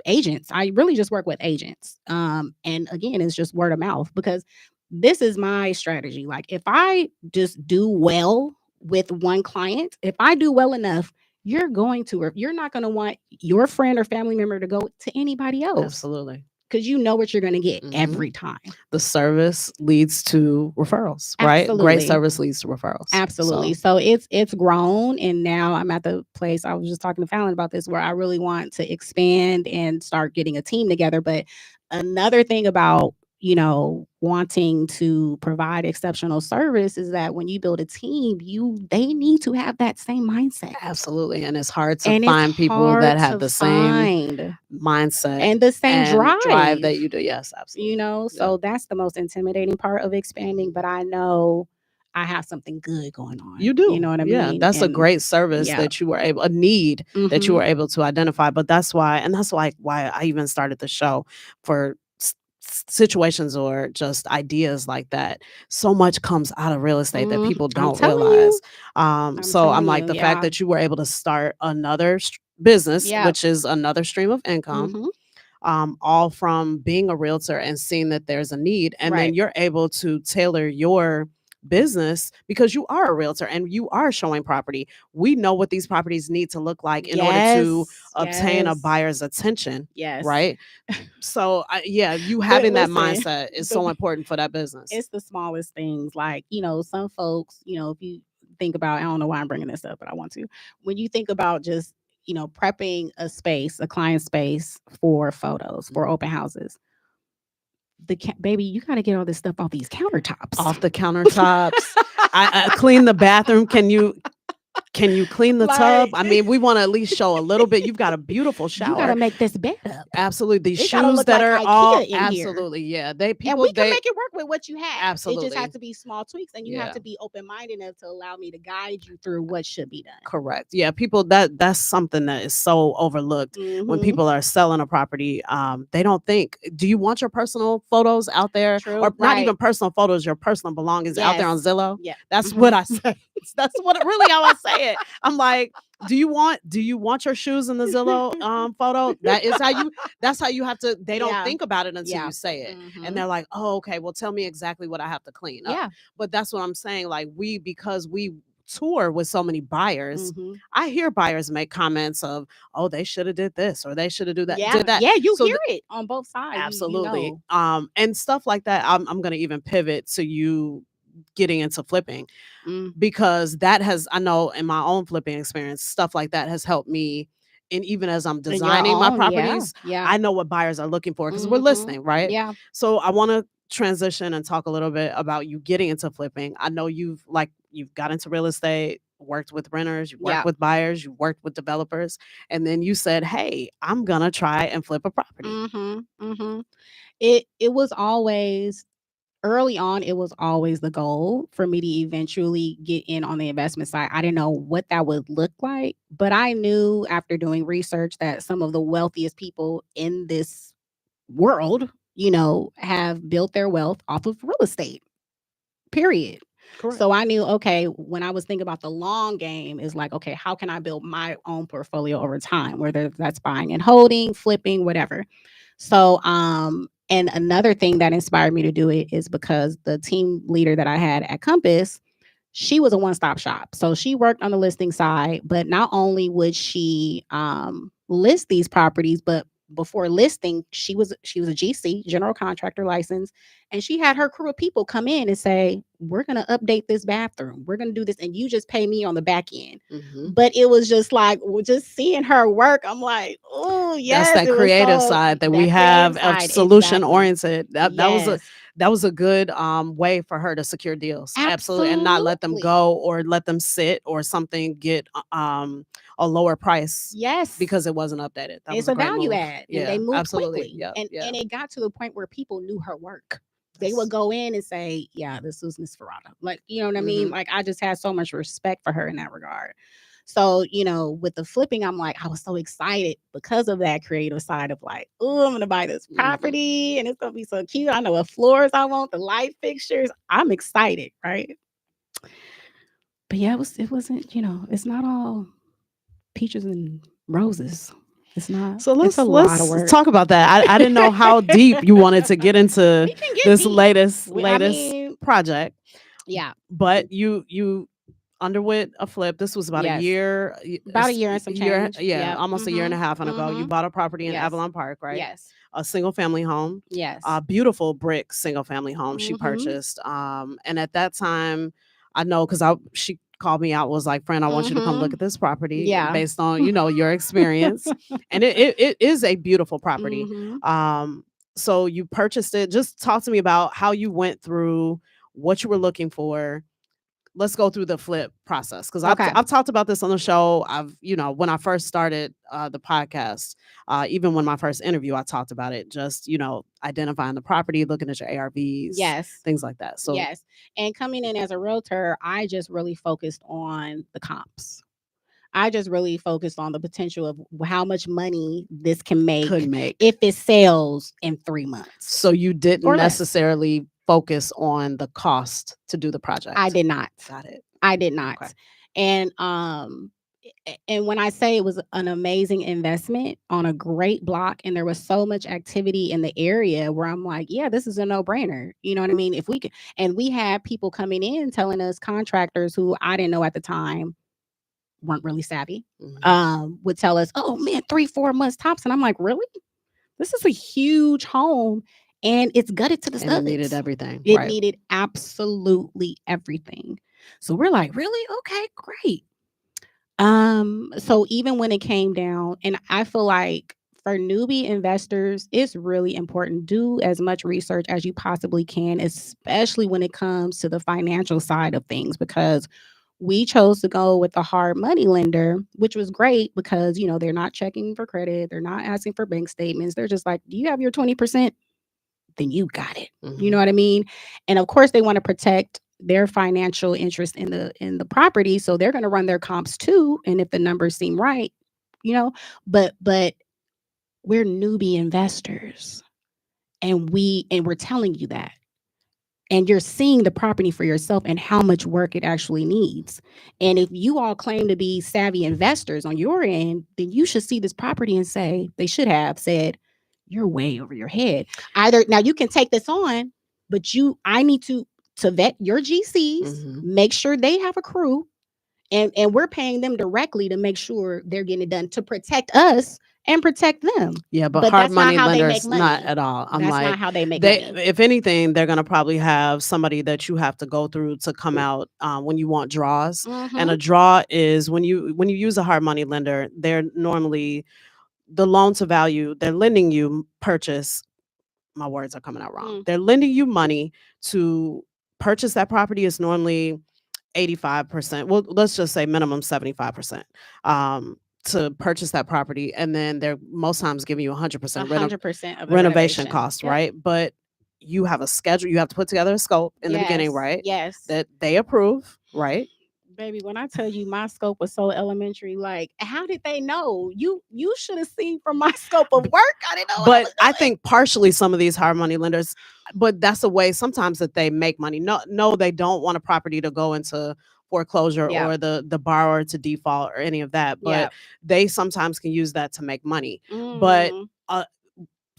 agents. I really just work with agents. And again, it's just word of mouth because this is my strategy. Like if I just do well with one client, if I do well enough, you're not going to want your friend or family member to go to anybody else. Absolutely. because you know what you're going to get Mhm. every time. The service leads to referrals, right? Great Absolutely. service leads to referrals. Absolutely. So it's grown, and now I'm at the place, I was just talking to Fallon about this, where I really want to expand and start getting a team together. But another thing about, you know, wanting to provide exceptional service is that when you build a team, they need to have that same mindset. Absolutely. And it's hard to And find it's people hard that have to the same find mindset and the same drive drive that you do. Yes, absolutely. you know. So that's the most intimidating part of expanding, but I know I have something good going on. You do. You know what I Yeah, mean? that's a And great service yeah. that you were able, a need that you Mhm. were able to identify. But that's why, and that's like why I even started the show for situations or just ideas like that. So much comes out of real estate that people I'm don't telling realize. you. So I'm telling like you, the fact yeah. that you were able to start another business, Yeah. which is another stream of income. Mhm. All from being a realtor and seeing that there's a need. And then Right. you're able to tailor your business because you are a realtor and you are showing property. We know what these properties need to look like in order to obtain a Yes. buyer's attention, Yes. right? So, yeah, you But having that listen, mindset is so important for that business. it's the smallest things. Like, you know, some folks, you know, if you think about, I don't know why I'm bringing this up, but I want to. When you think about just, you know, prepping a space, a client space for photos, for open houses, baby, you got to get all this stuff off these countertops. Off the countertops. I clean the bathroom. Can you clean the tub? I mean, we want to at least show a little bit. You've got a beautiful shower. You got to make this bed up. Absolutely. These It gotta shoes look that like are IKEA all in here. absolutely, yeah. And we can make it work with what you have. It just Absolutely. has to be small tweaks, and you have Yeah. to be open-minded enough to allow me to guide you through what should be done. Correct. Yeah, people that's something that is so overlooked when Mhm. people are selling a property. They don't think, do you want your personal photos out there? True, Or not right. even personal photos, your personal belongings out there on Yes. Zillow? Yeah. That's Mhm. what I say. That's what really how I say it. I'm like, do you want your shoes in the Zillow photo? That's how you have to, they don't Yeah. think about it until Yeah. you say it. Mhm. And they're like, oh, okay, well, tell me exactly what I have to clean up. Yeah. But that's what I'm saying. Like, because we tour with so many buyers, Mhm. I hear buyers make comments of, oh, they should have did this or they should have did Yeah. that. Yeah, you So hear it on both sides. absolutely. You know. And stuff like that. I'm gonna even pivot to you getting into flipping because that has, I know in my own flipping experience, stuff like that has helped me. And even as I'm In your designing my own, yeah. properties, Yeah. I know what buyers are looking for because we're Mhm. listening, right? Yeah. So I want to transition and talk a little bit about you getting into flipping. I know you've got into real estate, worked with renters, you worked Yeah. with buyers, you worked with developers, and then you said, "Hey, I'm gonna try and flip a property." Mhm. Mhm. It was always early on, it was always the goal for me to eventually get in on the investment side. I didn't know what that would look like, but I knew after doing research that some of the wealthiest people in this world, you know, have built their wealth off of real estate. Period. Correct. So I knew, okay, when I was thinking about the long game, is like, okay, how can I build my own portfolio over time, whether that's buying and holding, flipping, whatever. So, and another thing that inspired me to do it is because the team leader that I had at Compass, she was a one-stop shop. So she worked on the listing side, but not only would she list these properties, but before listing, she was a GC, general contractor license, and she had her crew of people come in and say, "We're going to update this bathroom. We're going to do this, and you just pay me on the back end." But it was just like, just seeing her work, I'm like, oh yes, that's that creative side that we have of solution oriented. That was a good way for her to secure deals. Absolutely. And not let them go or let them sit or something get a lower price. Yes. Because it wasn't updated. That It's was a a great value move. add. Yeah, And they moved absolutely. quickly. Yeah, And it got to the point where people knew her work. They Yes. would go in and say, "Yeah, this was Miss Ferrata." Like, you know what I mean? Like, I just had so much respect for her in that regard. So, you know, with the flipping, I'm like, I was so excited because of that creative side of like, oh, I'm gonna buy this property and it's gonna be so cute. I know what floors I want, the light fixtures. I'm excited, right? But yeah, it wasn't, you know, it's not all peaches and roses. It's not. So It's a lot of let's work. talk about that. I didn't know how deep you wanted to get into We can get this deep. latest I mean, project. yeah. But you underwent a flip. This was about a Yes. year, About a year and some year, change. yeah, Yep. almost a year and a Mhm. half ago. You Mhm. bought a property in Yes. Avalon Park, right? Yes. A single family home, a Yes. beautiful brick single family home she Mhm. purchased. And at that time, I know because I she called me out, was like, "Friend, I want you to come look Mhm. at this property Yeah. based on your experience." And it is a beautiful property. Mhm. So you purchased it. Just talk to me about how you went through, what you were looking for. Let's go through the flip process, because Okay. I've talked about this on the show. I've when I first started the podcast, even when my first interview, I talked about it. Just identifying the property, looking at your ARVs, Yes. things like that. So Yes. And coming in as a realtor, I just really focused on the comps. I just really focused on the potential of how much money this can could make make. if it sells in 3 months So you didn't or less. necessarily focus on the cost to do the project. I did not. Got it. I did not. Okay. And and when I say it was an amazing investment on a great block, and there was so much activity in the area where I'm like, yeah, this is a no-brainer. You know what I mean? If we could, and we had people coming in telling us, contractors who I didn't know at the time, weren't really savvy, would tell us, oh man, 3-4 months tops. And I'm like, really? This is a huge home, and it's gutted to the And it needed studs. everything, It right? needed absolutely everything. So we're like, really? Okay, great. So even when it came down, and I feel like for newbie investors, it's really important. Do as much research as you possibly can, especially when it comes to the financial side of things, because we chose to go with the hard money lender, which was great because, they're not checking for credit. They're not asking for bank statements. They're just like, do you have your 20%? Then you got it. You know what I mean? And of course they want to protect their financial interest in the property. So they're going to run their comps too. And if the numbers seem right, you know, but we're newbie investors, and we're telling you that. And you're seeing the property for yourself and how much work it actually needs. And if you all claim to be savvy investors on your end, then you should see this property and say, they should have said, you're way over your head. Either now you can take this on, but I need to vet your GCs, make sure they have a crew, and we're paying them directly to make sure they're getting it done to protect us and protect them. Yeah, but But hard that's not money how they make lenders, money. not at all. I'm That's not like, how they make they, money. if anything, they're gonna probably have somebody that you have to go through to come out when you want draws. And a draw is when you use a hard money lender, they're normally the loan to value. They're lending you purchase. My words are coming out wrong. They're lending you money to purchase that property. Is normally 85%. Well, let's just say minimum 75%. To purchase that property, and then they're most times giving you 100% 100% of the renovation renovation. cost, Yep. right? But you have a schedule. You have to put together a scope in the beginning, Yes. right? Yes. That they approve, right? Baby, when I tell you my scope was so elementary, like how did they know? You should have seen from my scope of work. I didn't know what I But was I doing. think partially some of these hard money lenders, but that's a way sometimes that they make money. No, they don't want a property to go into foreclosure Yeah. or the borrower to default or any of that. But Yeah. they sometimes can use that to make money. But Mm.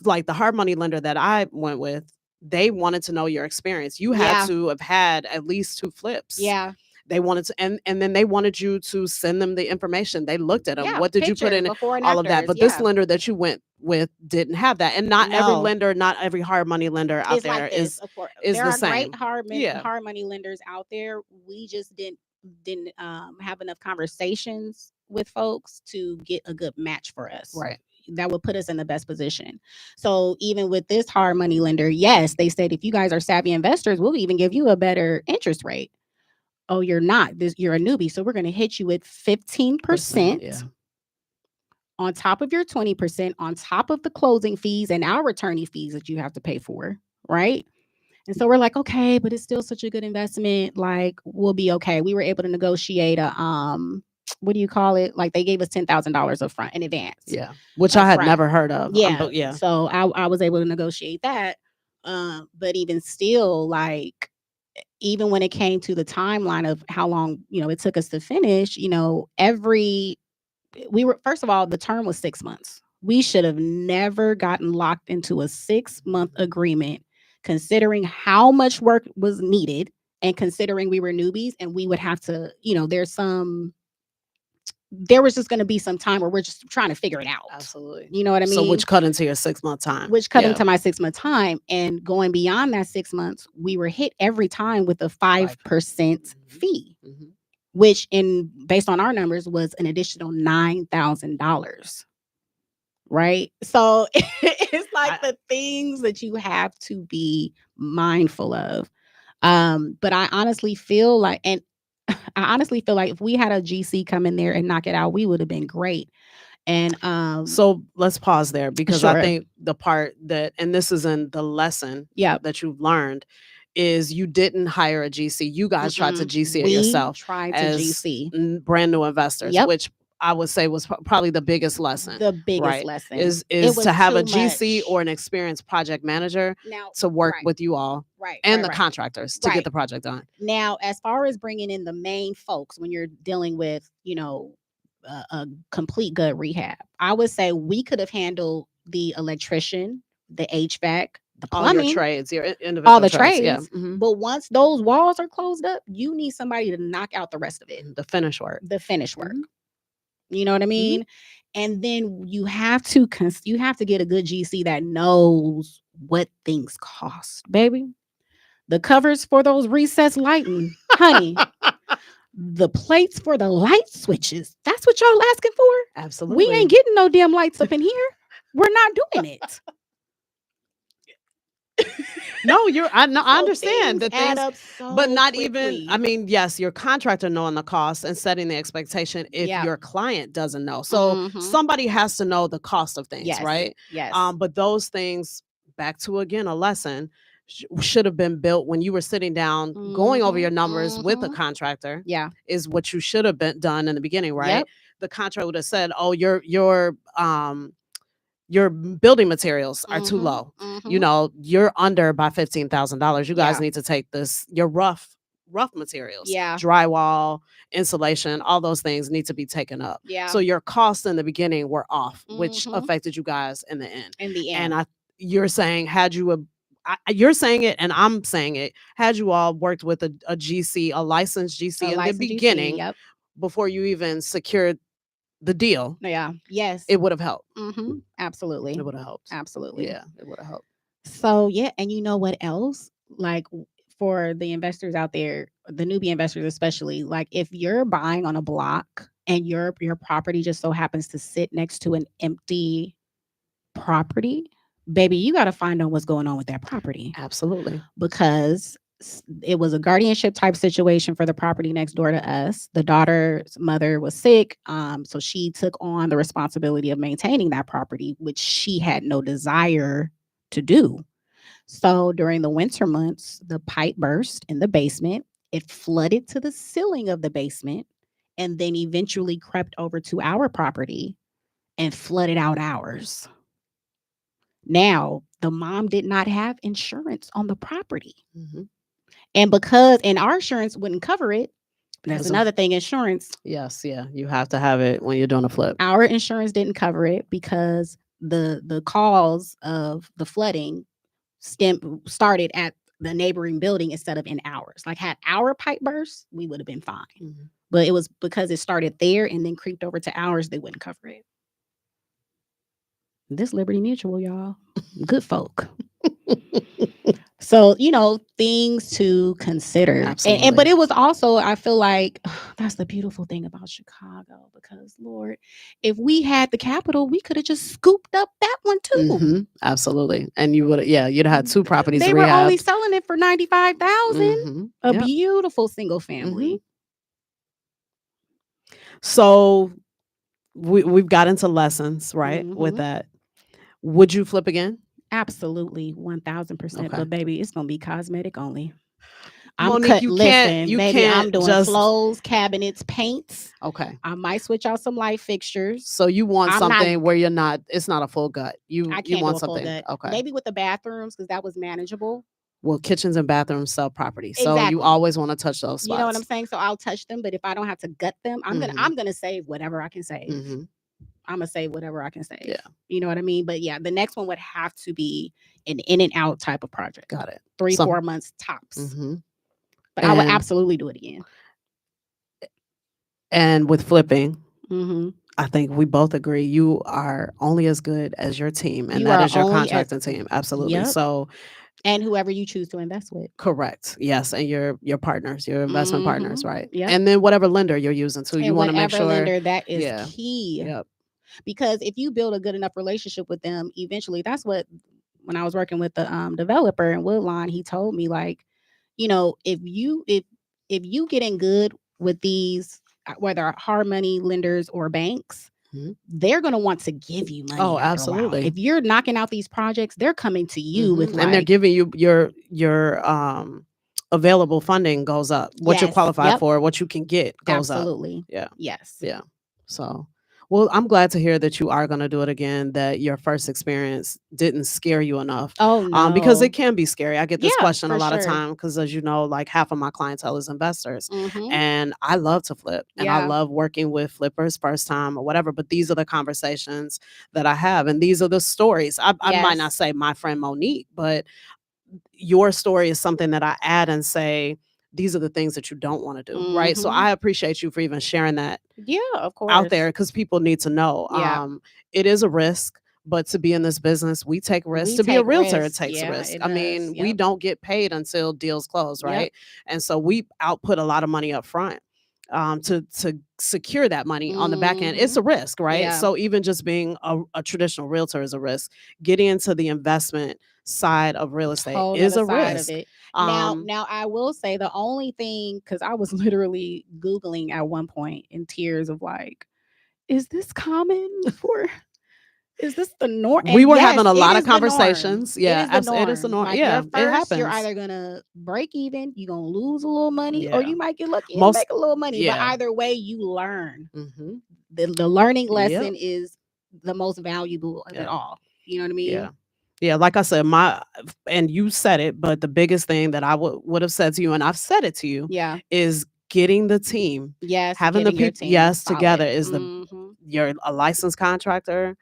like the hard money lender that I went with, they wanted to know your experience. You had Yeah. to have had at least 2 flips. Yeah. They wanted to, and then they wanted you to send them the information. They looked at them. Yeah. What did you put Pictures in it? before and All of that. afters. But this Yeah. lender that you went with didn't have that. And not every No. lender, not every hard money lender out It's there like this. Of course, is there the are great same. hard Yeah. money lenders out there. We just didn't have enough conversations with folks to get a good match for us. Right. That would put us in the best position. So even with this hard money lender, yes, they said if you guys are savvy investors, we'll even give you a better interest rate. Oh, you're not. You're a newbie, so we're going to hit you with 15%. Yeah. On top of your 20%, on top of the closing fees and our attorney fees that you have to pay for, right? And so we're like, okay, but it's still such a good investment. Like, we'll be okay. We were able to negotiate a what do you call it? Like they gave us $10,000 up front in advance. Yeah. Which I had never heard of. Yeah. But yeah. So I was able to negotiate that. But even still, like, even when it came to the timeline of how long, it took us to finish, first of all, the term was 6 months. We should have never gotten locked into a 6-month agreement, considering how much work was needed And considering we were newbies and we would have to, there was just going to be some time where we're just trying to figure it out. Absolutely. You know what I mean? So which cut into your 6-month time. Which cut into my 6-month time. And going beyond that 6 months, we were hit every time with a 5% fee, which based on our numbers was an additional $9,000. Right. So it's like the things that you have to be mindful of. But I honestly feel like if we had a GC come in there and knock it out, we would have been great. And so let's pause there, because I think the part that, and this is in the lesson that you've learned, is you didn't hire a GC. You guys tried to GC it yourself. Tried to GC brand new investors, which I would say was probably the biggest lesson. The biggest lesson is to have a GC or an experienced project manager to work with you all, and the contractors to get the project done. Now, as far as bringing in the main folks when you're dealing with, a complete good rehab, I would say we could have handled the electrician, the HVAC, the plumbing, all your trades, your individual all the trades. Yeah. But once those walls are closed up, you need somebody to knock out the rest of it. The finish work. You know what I mean? And then you have to get a good GC that knows what things cost, baby. The covers for those recessed lighting, honey. The plates for the light switches. That's what y'all asking for? Absolutely. We ain't getting no damn lights up in here. We're not doing it. No, I understand that things add up but not quickly. Even. I mean, yes, your contractor knowing the cost and setting the expectation if your client doesn't know. So somebody has to know the cost of things, right? Yes. But those things, back to again a lesson, should have been built when you were sitting down, going over your numbers with a contractor. Yeah, is what you should have been done in the beginning, right? Yep. The contractor would have said, "Oh, your building materials are too low. You're under by $15,000. You guys need to take this. Your rough materials, drywall, insulation, all those things need to be taken up. So your costs in the beginning were off, which affected you guys in the end. And you're saying you're saying it, and I'm saying it. Had you all worked with a GC, a licensed GC in the beginning, before you even secured the deal, yes, it would have helped. Absolutely, it would have helped. Absolutely, yeah, it would have helped. So and you know what else? Like, for the investors out there, the newbie investors especially, like if you're buying on a block and your property just so happens to sit next to an empty property, baby, you got to find out what's going on with that property. Absolutely, because it was a guardianship type situation for the property next door to us. The daughter's mother was sick, so she took on the responsibility of maintaining that property, which she had no desire to do. So during the winter months, the pipe burst in the basement. It flooded to the ceiling of the basement, and then eventually crept over to our property and flooded out ours. Now, the mom did not have insurance on the property. And our insurance wouldn't cover it. That's another thing, insurance. Yes, you have to have it when you're doing a flip. Our insurance didn't cover it because the cause of the flooding started at the neighboring building instead of in ours. Like, had our pipe burst, we would have been fine. But it was because it started there and then creeped over to ours, they wouldn't cover it. This Liberty Mutual, y'all. Good folk. So, things to consider. Absolutely. But it was also, I feel like, that's the beautiful thing about Chicago, because Lord, if we had the capital, we could have just scooped up that one too. Absolutely. And you would, you'd have had 2 properties. They were only selling it for $95,000. A beautiful single family. So we've got into lessons, right? With that. Would you flip again? Absolutely, 1,000%. Okay. But baby, it's gonna be cosmetic only. Monique, I'm doing flows, cabinets, paints. Okay. I might switch out some light fixtures. So you want something where it's not a full gut. You want something. Okay. Maybe with the bathrooms, because that was manageable. Well, kitchens and bathrums sell property, so you always want to touch those spots. You know what I'm saying? So I'll touch them, but if I don't have to gut them, I'm gonna save whatever I can save. I'm gonna save whatever I can save. Yeah, you know what I mean. But the next one would have to be an in and out type of project. Got it. 3-4 months tops. But I would absolutely do it again. And with flipping, Mm-hmm. I think we both agree you are only as good as your team, and You that are is your only at, contracting team. Absolutely. yep. So And whoever you choose to invest with. correct. Yes, and your partners, your investment partners, Mm-hmm. right? Yep. And then whatever lender you're using too, you And want to make whatever sure. lender, that is Yeah. key. Yep. Because if you build a good enough relationship with them, eventually, that's what, when I was working with the developer in Woodlawn, he told me, like, if you get in good with these, whether hard money lenders or banks, Mhm. they're going to want to give you money Oh, after a while. absolutely. If you're knocking out these projects, they're coming to you with And they're like, giving you your available funding goes up. What you're yes, qualified yep, for, what you can get goes up. absolutely, Yeah. yes, Yeah. So, well, I'm glad to hear that you are going to do it again, that your first experience didn't scare you enough. oh Because it no, can be scary. I get this yeah, question a for lot of sure, time because, as you know, like half of my clientele is investors. mm-hmm. And I love to flip and I Yeah, love working with flippers first time or whatever. But these are the conversations that I have. And these are the stories. I might not yes, say my friend Monique, but your story is something that I add and say, these are the things that you don't want to do. Right. So mm-hmm. I appreciate you for even sharing that Yeah, of out course, there because people need to know. yeah. It is a risk, but to be in this business, we take risks. We To be a take realtor, it risks. takes Yeah, risk. it I does. mean, we Yep. don't get paid until deals close, Yep. right? And so we output a lot of money up front. To secure that money on the back end, it's Mm-hmm. a risk, right? Yeah. So even just being a traditional realtor is a risk. Getting into the investment side of real estate Whole is nother a side of risk. it. Um, Now I will say the only thing, because I was literally Googling at one point in tears of like, is this common for, is this the norm? we And were having yes, a it lot of is the norm. conversations. It Yeah, is the it is a norm. norm. Like Yeah, your it first, you're happens. either gonna break even, you're gonna lose a little money, or Yeah, you might get lucky and most. make a little money. But Yeah. either way, you learn. Hmm. The learning Yep. lesson is the most valuable of it Yeah. all. You know what I Yeah. mean? Yeah. Like I said, and you said it, but the biggest thing that I would have said to you, and I've said it to you, Yeah. is getting the team, Yes, having the getting your people, team yes, together solid. is Mm-hmm. you're a licensed contractor,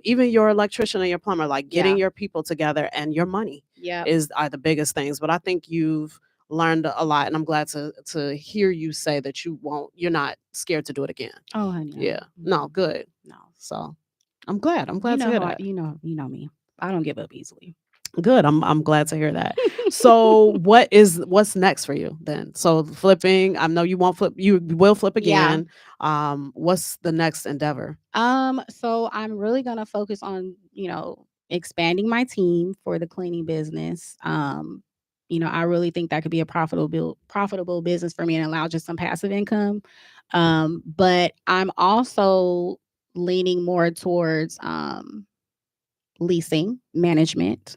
even your electrician and your plumber, like getting Yeah. your people together and your money Yep. are the biggest things. But I think you've learned a lot, and I'm glad to hear you say that you're not scared to do it again. Oh, honey, Yeah. no. No, good. No. So I'm glad. I'm You glad to know hear how that. you know me. I don't give up easily. Good. I'm glad to hear that. So what's next for you then? So flipping, I know you won't flip, you will flip Yeah. again. What's the next endeavor? So I'm really gonna focus on, expanding my team for the cleaning business. I really think that could be a profitable business for me and allow just some passive income. But I'm also leaning more towards leasing management.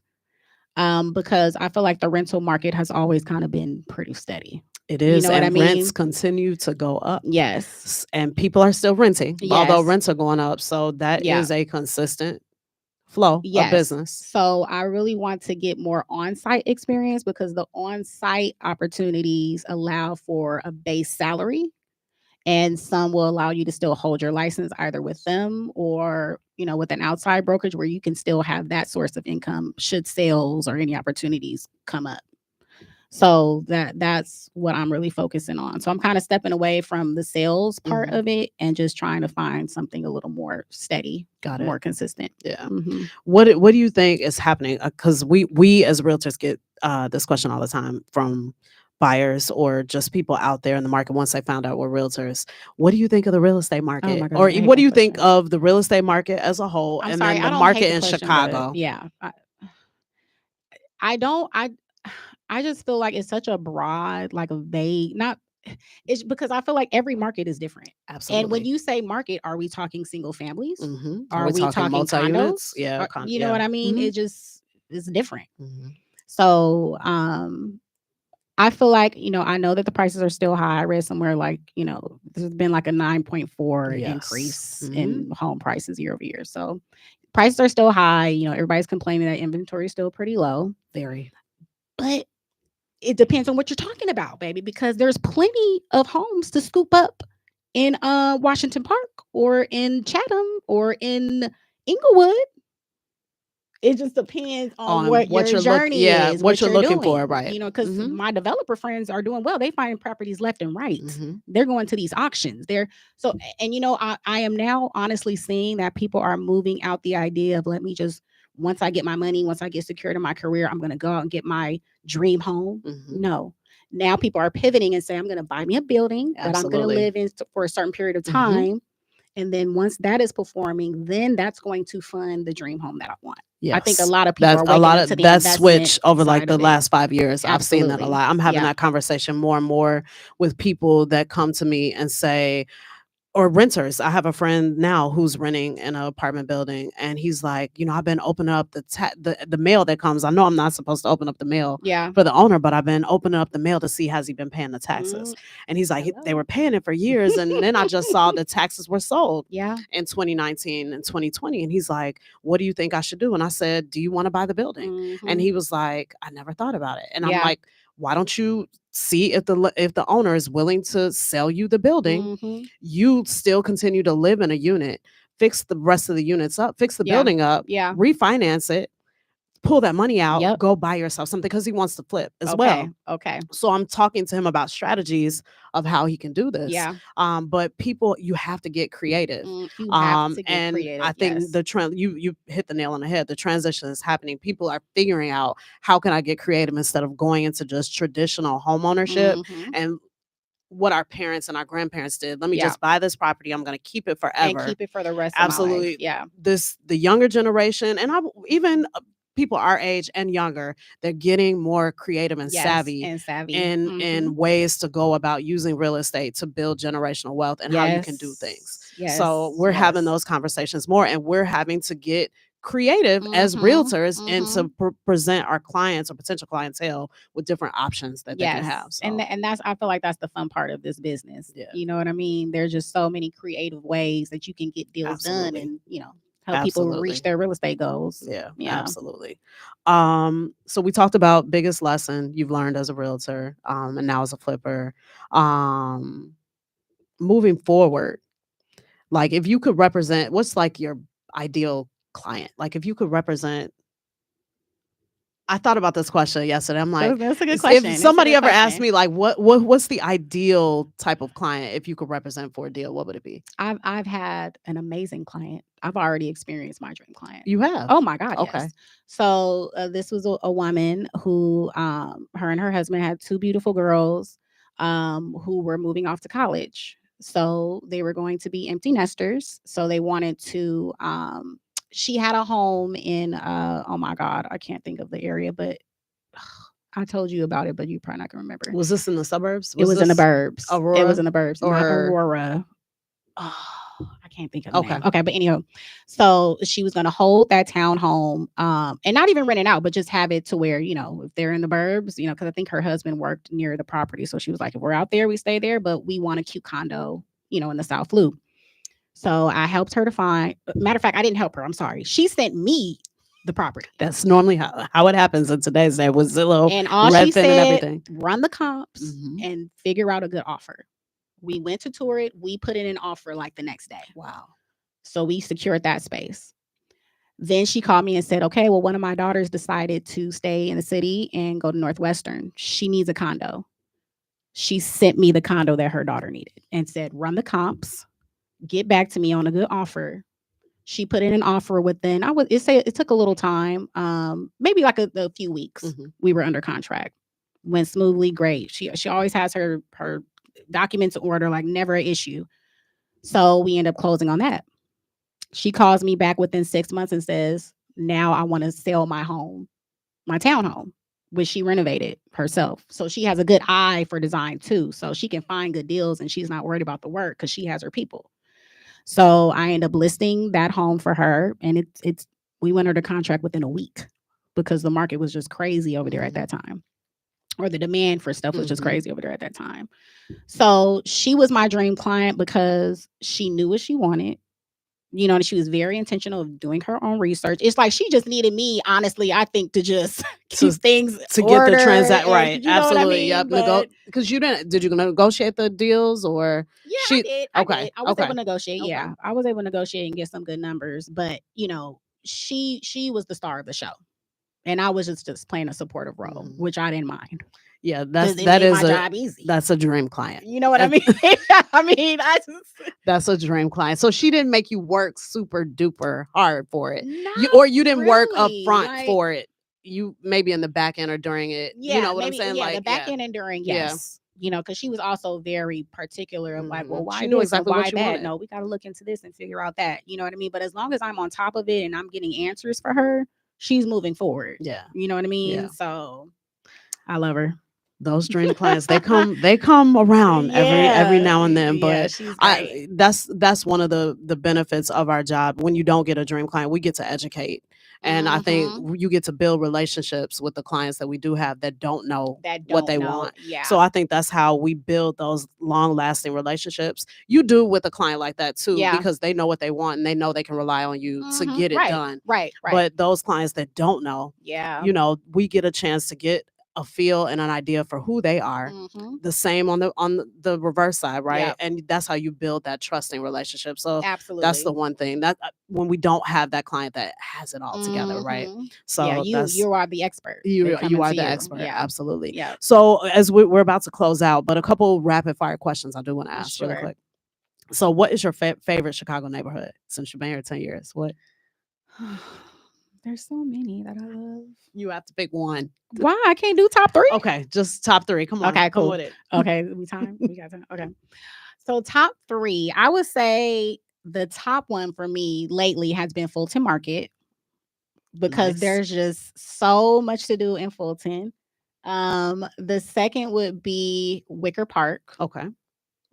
Because I feel like the rental market has always kind of been pretty steady. It You is, know what I and rents mean? continue to go up. Yes. And people are still renting, although Yes. rents are going up. So that Yeah. is a consistent flow of Yes. business. So I really want to get more on-site experience because the on-site opportunities allow for a base salary, and some will allow you to still hold your license either with them or, with an outside brokerage where you can still have that source of income should sales or any opportunities come up. So that's what I'm really focusing on. So I'm kind of stepping away from the sales part Mhm. of it and just trying to find something a little more steady, Got it. more consistent. Yeah. Hmm. What do you think is happening? Because we as realtors get this question all the time from buyers or just people out there in the market once they found out we're realtors. What do you think of the real estate Oh market, my or gosh, I hate what do that you think question. of the real estate market as a whole, I'm and sorry, then the I don't hate market the in question, but Chicago? yeah, I don't. I just feel like it's such a broad, like a vague. Not. It's because I feel like every market is different. And when Absolutely. you say market, are we talking single families? Hmm. Are Are we we talking talking multi units? condos? Yeah. You know Yeah. what I mean? Hmm. It just is different. Hmm. So, I feel like, I know that the prices are still high. I read somewhere like, there's been like a 9.4 Yes. increase Hmm. in home prices year over year. So prices are still high. Everybody's complaining that inventory is still pretty low. Very. But it depends on what you're talking about, baby, because there's plenty of homes to scoop up in Washington Park or in Chatham or in Inglewood. It just depends on On what what your you're journey is, what what you're you're looking for, doing. right? Because my developer friends are doing well. They find properties left and right. They're going to these auctions. They're so, and I am now honestly seeing that people are moving out the idea of, let me just, once I get my money, once I get secured in my career, I'm going to go out and get my dream home. No. Now people are pivoting and saying, I'm going to buy me a building that I'm going to live in for a certain period of time. And then once that is performing, then that's going to fund the dream home that I want. Yes. I think a lot of people are waking up to the that switch over like the last 5 years. Absolutely. I've seen that a lot. I'm having that conversation more and more with people that come to me and say, or renters. I have a friend now who's renting in an apartment building, and he's like, I've been opening up the mail that comes. I know I'm not supposed to open up the mail for the owner, but I've been opening up the mail to see has he been paying the taxes. And he's like, they were paying it for years, and then I just saw the taxes were sold in 2019 and 2020, and he's like, what do you think I should do? And I said, do you want to buy the building? And he was like, I never thought about it. And I'm like, why don't you see if the owner is willing to sell you the building? You still continue to live in a unit, fix the rest of the units up, fix the building up, refinance it, pull that money out, go buy yourself something, because he wants to flip as well. Okay. So I'm talking to him about strategies of how he can do this. But people, you have to get creative. You have to get and creative. I think the trend, you hit the nail on the head. The transition is happening. People are figuring out, how can I get creative instead of going into just traditional home ownership and what our parents and our grandparents did. Let me just buy this property. I'm going to keep it forever. And keep it for the rest of my life. Yeah. The younger generation, and even people our age and younger, they're getting more creative and savvy in ways to go about using real estate to build generational wealth and how you can do things. So we're having those conversations more, and we're having to get creative as realtors and to present our clients or potential clientele with different options that they can have. So. And that's, I feel like that's the fun part of this business. You know what I mean? There's just so many creative ways that you can get deals done and, help people reach their real estate goals. Yeah, absolutely. So we talked about biggest lesson you've learned as a realtor, and now as a flipper. Moving forward, like, if you could represent, what's like your ideal client? Like, if you could represent, I thought about this question yesterday. I'm like, that's a good question. If somebody ever asked me, like, what's the ideal type of client if you could represent for a deal, what would it be? I've had an amazing client. I've already experienced my dream client. You have? Oh my God. Okay. Yes. So this was a woman who, her and her husband had two beautiful girls, who were moving off to college. So they were going to be empty nesters. So they wanted to, she had a home in, oh my God, I can't think of the area, but I told you about it, but you probably not can remember. Was this in the suburbs? It was in the burbs. Aurora? It was in the burbs, or... not Aurora. Oh, I can't think of the name. Okay, but anyhow, so she was going to hold that townhome, and not even rent it out, but just have it to where, if they're in the burbs, because I think her husband worked near the property. So she was like, if we're out there, we stay there, but we want a cute condo, in the South Loop. So I helped her to find, matter of fact, I didn't help her. I'm sorry. She sent me the property. That's normally how it happens in today's day with Zillow, and all Redfin, she said, and everything. Run the comps and figure out a good offer. We went to tour it. We put in an offer like the next day. Wow. So we secured that space. Then she called me and said, okay, well, one of my daughters decided to stay in the city and go to Northwestern. She needs a condo. She sent me the condo that her daughter needed and said, run the comps, get back to me on a good offer. She put in an offer within, it took a little time, maybe like a few weeks. We were under contract. Went smoothly, great. She always has her documents in order, like never an issue. So we end up closing on that. She calls me back within 6 months and says, now I want to sell my home, my townhome, which she renovated herself. So she has a good eye for design too. So she can find good deals and she's not worried about the work because she has her people. So I end up listing that home for her, and we went under contract within a week because the market was just crazy over there at that time, or the demand for stuff was just crazy over there at that time. So she was my dream client because she knew what she wanted. And she was very intentional of doing her own research. It's like she just needed me, honestly, I think, to just keep things to get the transaction right. Absolutely. Yep. Because did you negotiate the deals or? Yeah, I did. I was able to negotiate. Okay. Yeah, I was able to negotiate and get some good numbers. But, she was the star of the show, and I was just playing a supportive role, which I didn't mind. Yeah, Because it made my job easy. That's a dream client. You know what I mean? I mean, that's a dream client. So she didn't make you work super duper hard for it, you didn't work up front for it. You maybe in the back end or during it. Yeah, you know what I'm saying? Yeah, the back end and during. Yes. You know, because she was also very particular of like, well, why she knew this exactly or why what you that? wanted. No, we got to look into this and figure out that. You know what I mean? But as long as I'm on top of it and I'm getting answers for her, she's moving forward. Yeah, you know what I mean. Yeah. So I love her. Those dream clients, they come around every now and then. But she's great. That's one of the benefits of our job. When you don't get a dream client, we get to educate. And I think you get to build relationships with the clients that we do have that don't know what they want. Yeah. So I think that's how we build those long-lasting relationships. You do with a client like that too, because they know what they want and they know they can rely on you to get it done. Right. But those clients that don't know, you know, we get a chance to get a feel and an idea for who they are. The same on the reverse side, right? Yep. And that's how you build that trusting relationship. So absolutely, that's the one thing that when we don't have that client that has it all together, right? So you are the expert. You are the expert. Yeah. Absolutely. Yeah. So as we're about to close out, but a couple rapid fire questions I do want to ask really quick. So what is your favorite Chicago neighborhood since you've been here 10 years? What? There's so many that I love. You have to pick one. Why? I can't do top 3? Okay, just top 3. Come on. Okay, cool. Come with it. Okay, we got time. Okay. So top 3, I would say the top one for me lately has been Fulton Market, because there's just so much to do in Fulton. The second would be Wicker Park. Okay.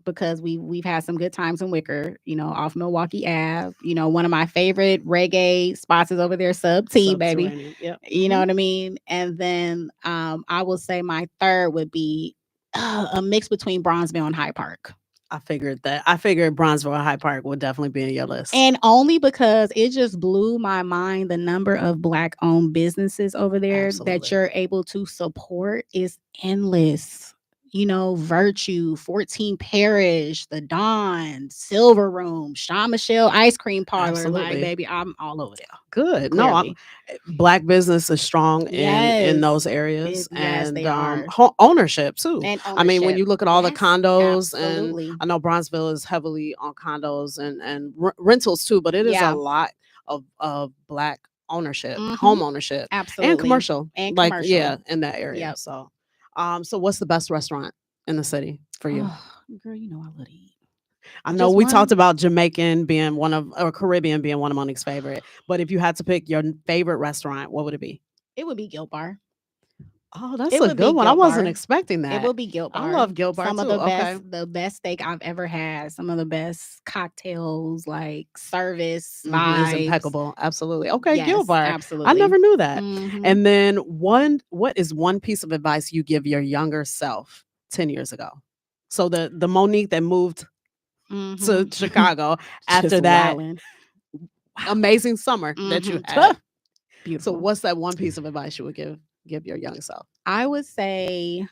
Because we've had some good times in Wicker, you know, off Milwaukee Ave. You know, one of my favorite reggae spots is over there, Sub T, baby. Yep. You know what I mean? And then I will say my third would be a mix between Bronzeville and Hyde Park. I figured that. I figured Bronzeville and Hyde Park would definitely be in your list. And only because it just blew my mind, the number of Black-owned businesses over there that you're able to support is endless. You know, Virtue, 14 Parish, The Dawn, Silver Room, Sean Michelle Ice Cream Parlor. Like, baby, I'm all over there. Good. Clearly. No, Black business is strong in those areas. And they are. Ownership too. I mean, when you look at all the condos, and I know Bronzeville is heavily on condos and rentals too, but it is a lot of Black ownership, home ownership, and commercial. In that area. Yep. So what's the best restaurant in the city for you? Girl, you know I love to eat. I know we talked about Jamaican being or Caribbean being one of Monique's favorite, but if you had to pick your favorite restaurant, what would it be? It would be Guilt Bar. Oh, that's a good one. I wasn't expecting that. It will be Guilt Bar. I love Guilt Bar. Some of the best steak I've ever had. Some of the best cocktails, like service vibes. It's impeccable. Absolutely. Okay, yes, Guilt Bar. Absolutely. I never knew that. And then what is one piece of advice you give your younger self 10 years ago? So the Monique that moved to Chicago after that amazing summer that you had. Beautiful. So what's that one piece of advice you would give your young self? I would say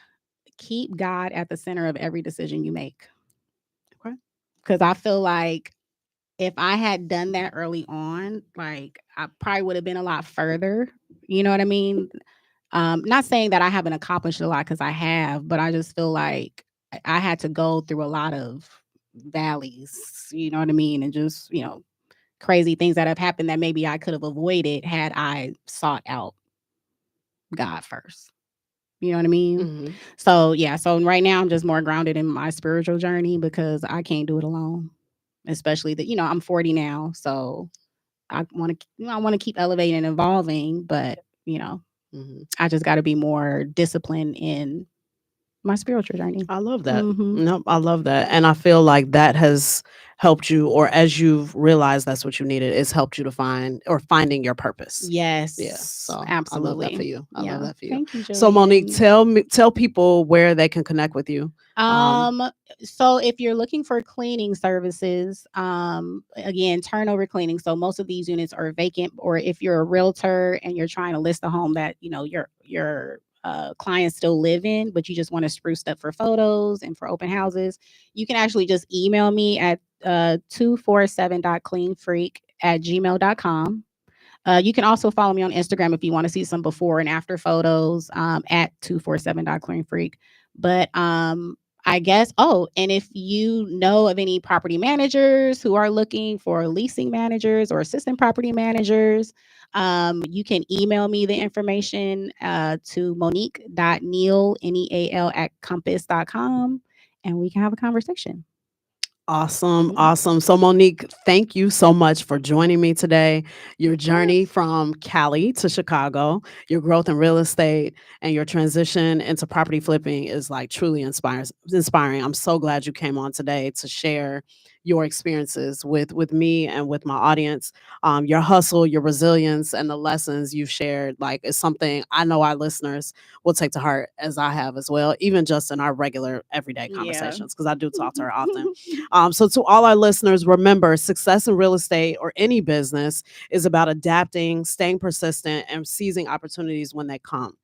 keep God at the center of every decision you make. Okay. Because I feel like if I had done that early on, like I probably would have been a lot further. You know what I mean? Not saying that I haven't accomplished a lot, because I have, but I just feel like I had to go through a lot of valleys, you know what I mean? And just, you know, crazy things that have happened that maybe I could have avoided had I sought out God first. You know what I mean? So right now I'm just more grounded in my spiritual journey, because I can't do it alone. Especially that, you know, I'm 40 now, so I want to keep elevating and evolving, but you know, I just got to be more disciplined in my spiritual journey. I love that. Nope, I love that. And I feel like that has helped you, or as you've realized that's what you needed, it's helped you to finding your purpose. Yes. Yeah. So absolutely. I love that for you. I love that for you. Thank you, Jillian. So Monique, tell people where they can connect with you. So if you're looking for cleaning services, again, turnover cleaning. So most of these units are vacant, or if you're a realtor and you're trying to list a home that, you know, your clients still live in, but you just want to spruce up for photos and for open houses, you can actually just email me at 247.cleanfreak@gmail.com. You can also follow me on Instagram if you want to see some before and after photos at 247.clearingfreak. But I guess, oh, and if you know of any property managers who are looking for leasing managers or assistant property managers, you can email me the information to Monique.Neal, Neal at compass.com, and we can have a conversation. Awesome. Awesome. So, Monique, thank you so much for joining me today. Your Of course. journey from Cali to Chicago, your growth in real estate, and your transition into property flipping is like truly inspiring. I'm so glad you came on today to share your experiences with me and with my audience. Your hustle, your resilience, and the lessons you've shared, like, is something I know our listeners will take to heart, as I have as well, even just in our regular everyday Yeah. conversations, because I do talk to her often. So, to all our listeners, remember, success in real estate or any business is about adapting, staying persistent, and seizing opportunities when they come.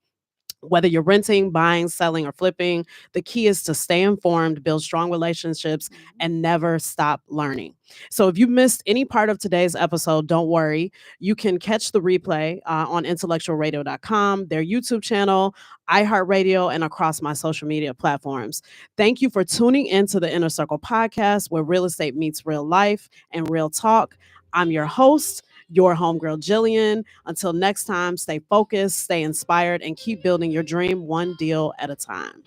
Whether you're renting, buying, selling, or flipping, the key is to stay informed, build strong relationships, and never stop learning. So, if you missed any part of today's episode, don't worry. You can catch the replay on IntellectualRadio.com, their YouTube channel, iHeartRadio, and across my social media platforms. Thank you for tuning into the Inner Circle podcast, where real estate meets real life and real talk. I'm your host, your Home Girl Jillian. Until next time, stay focused, stay inspired, and keep building your dream one deal at a time.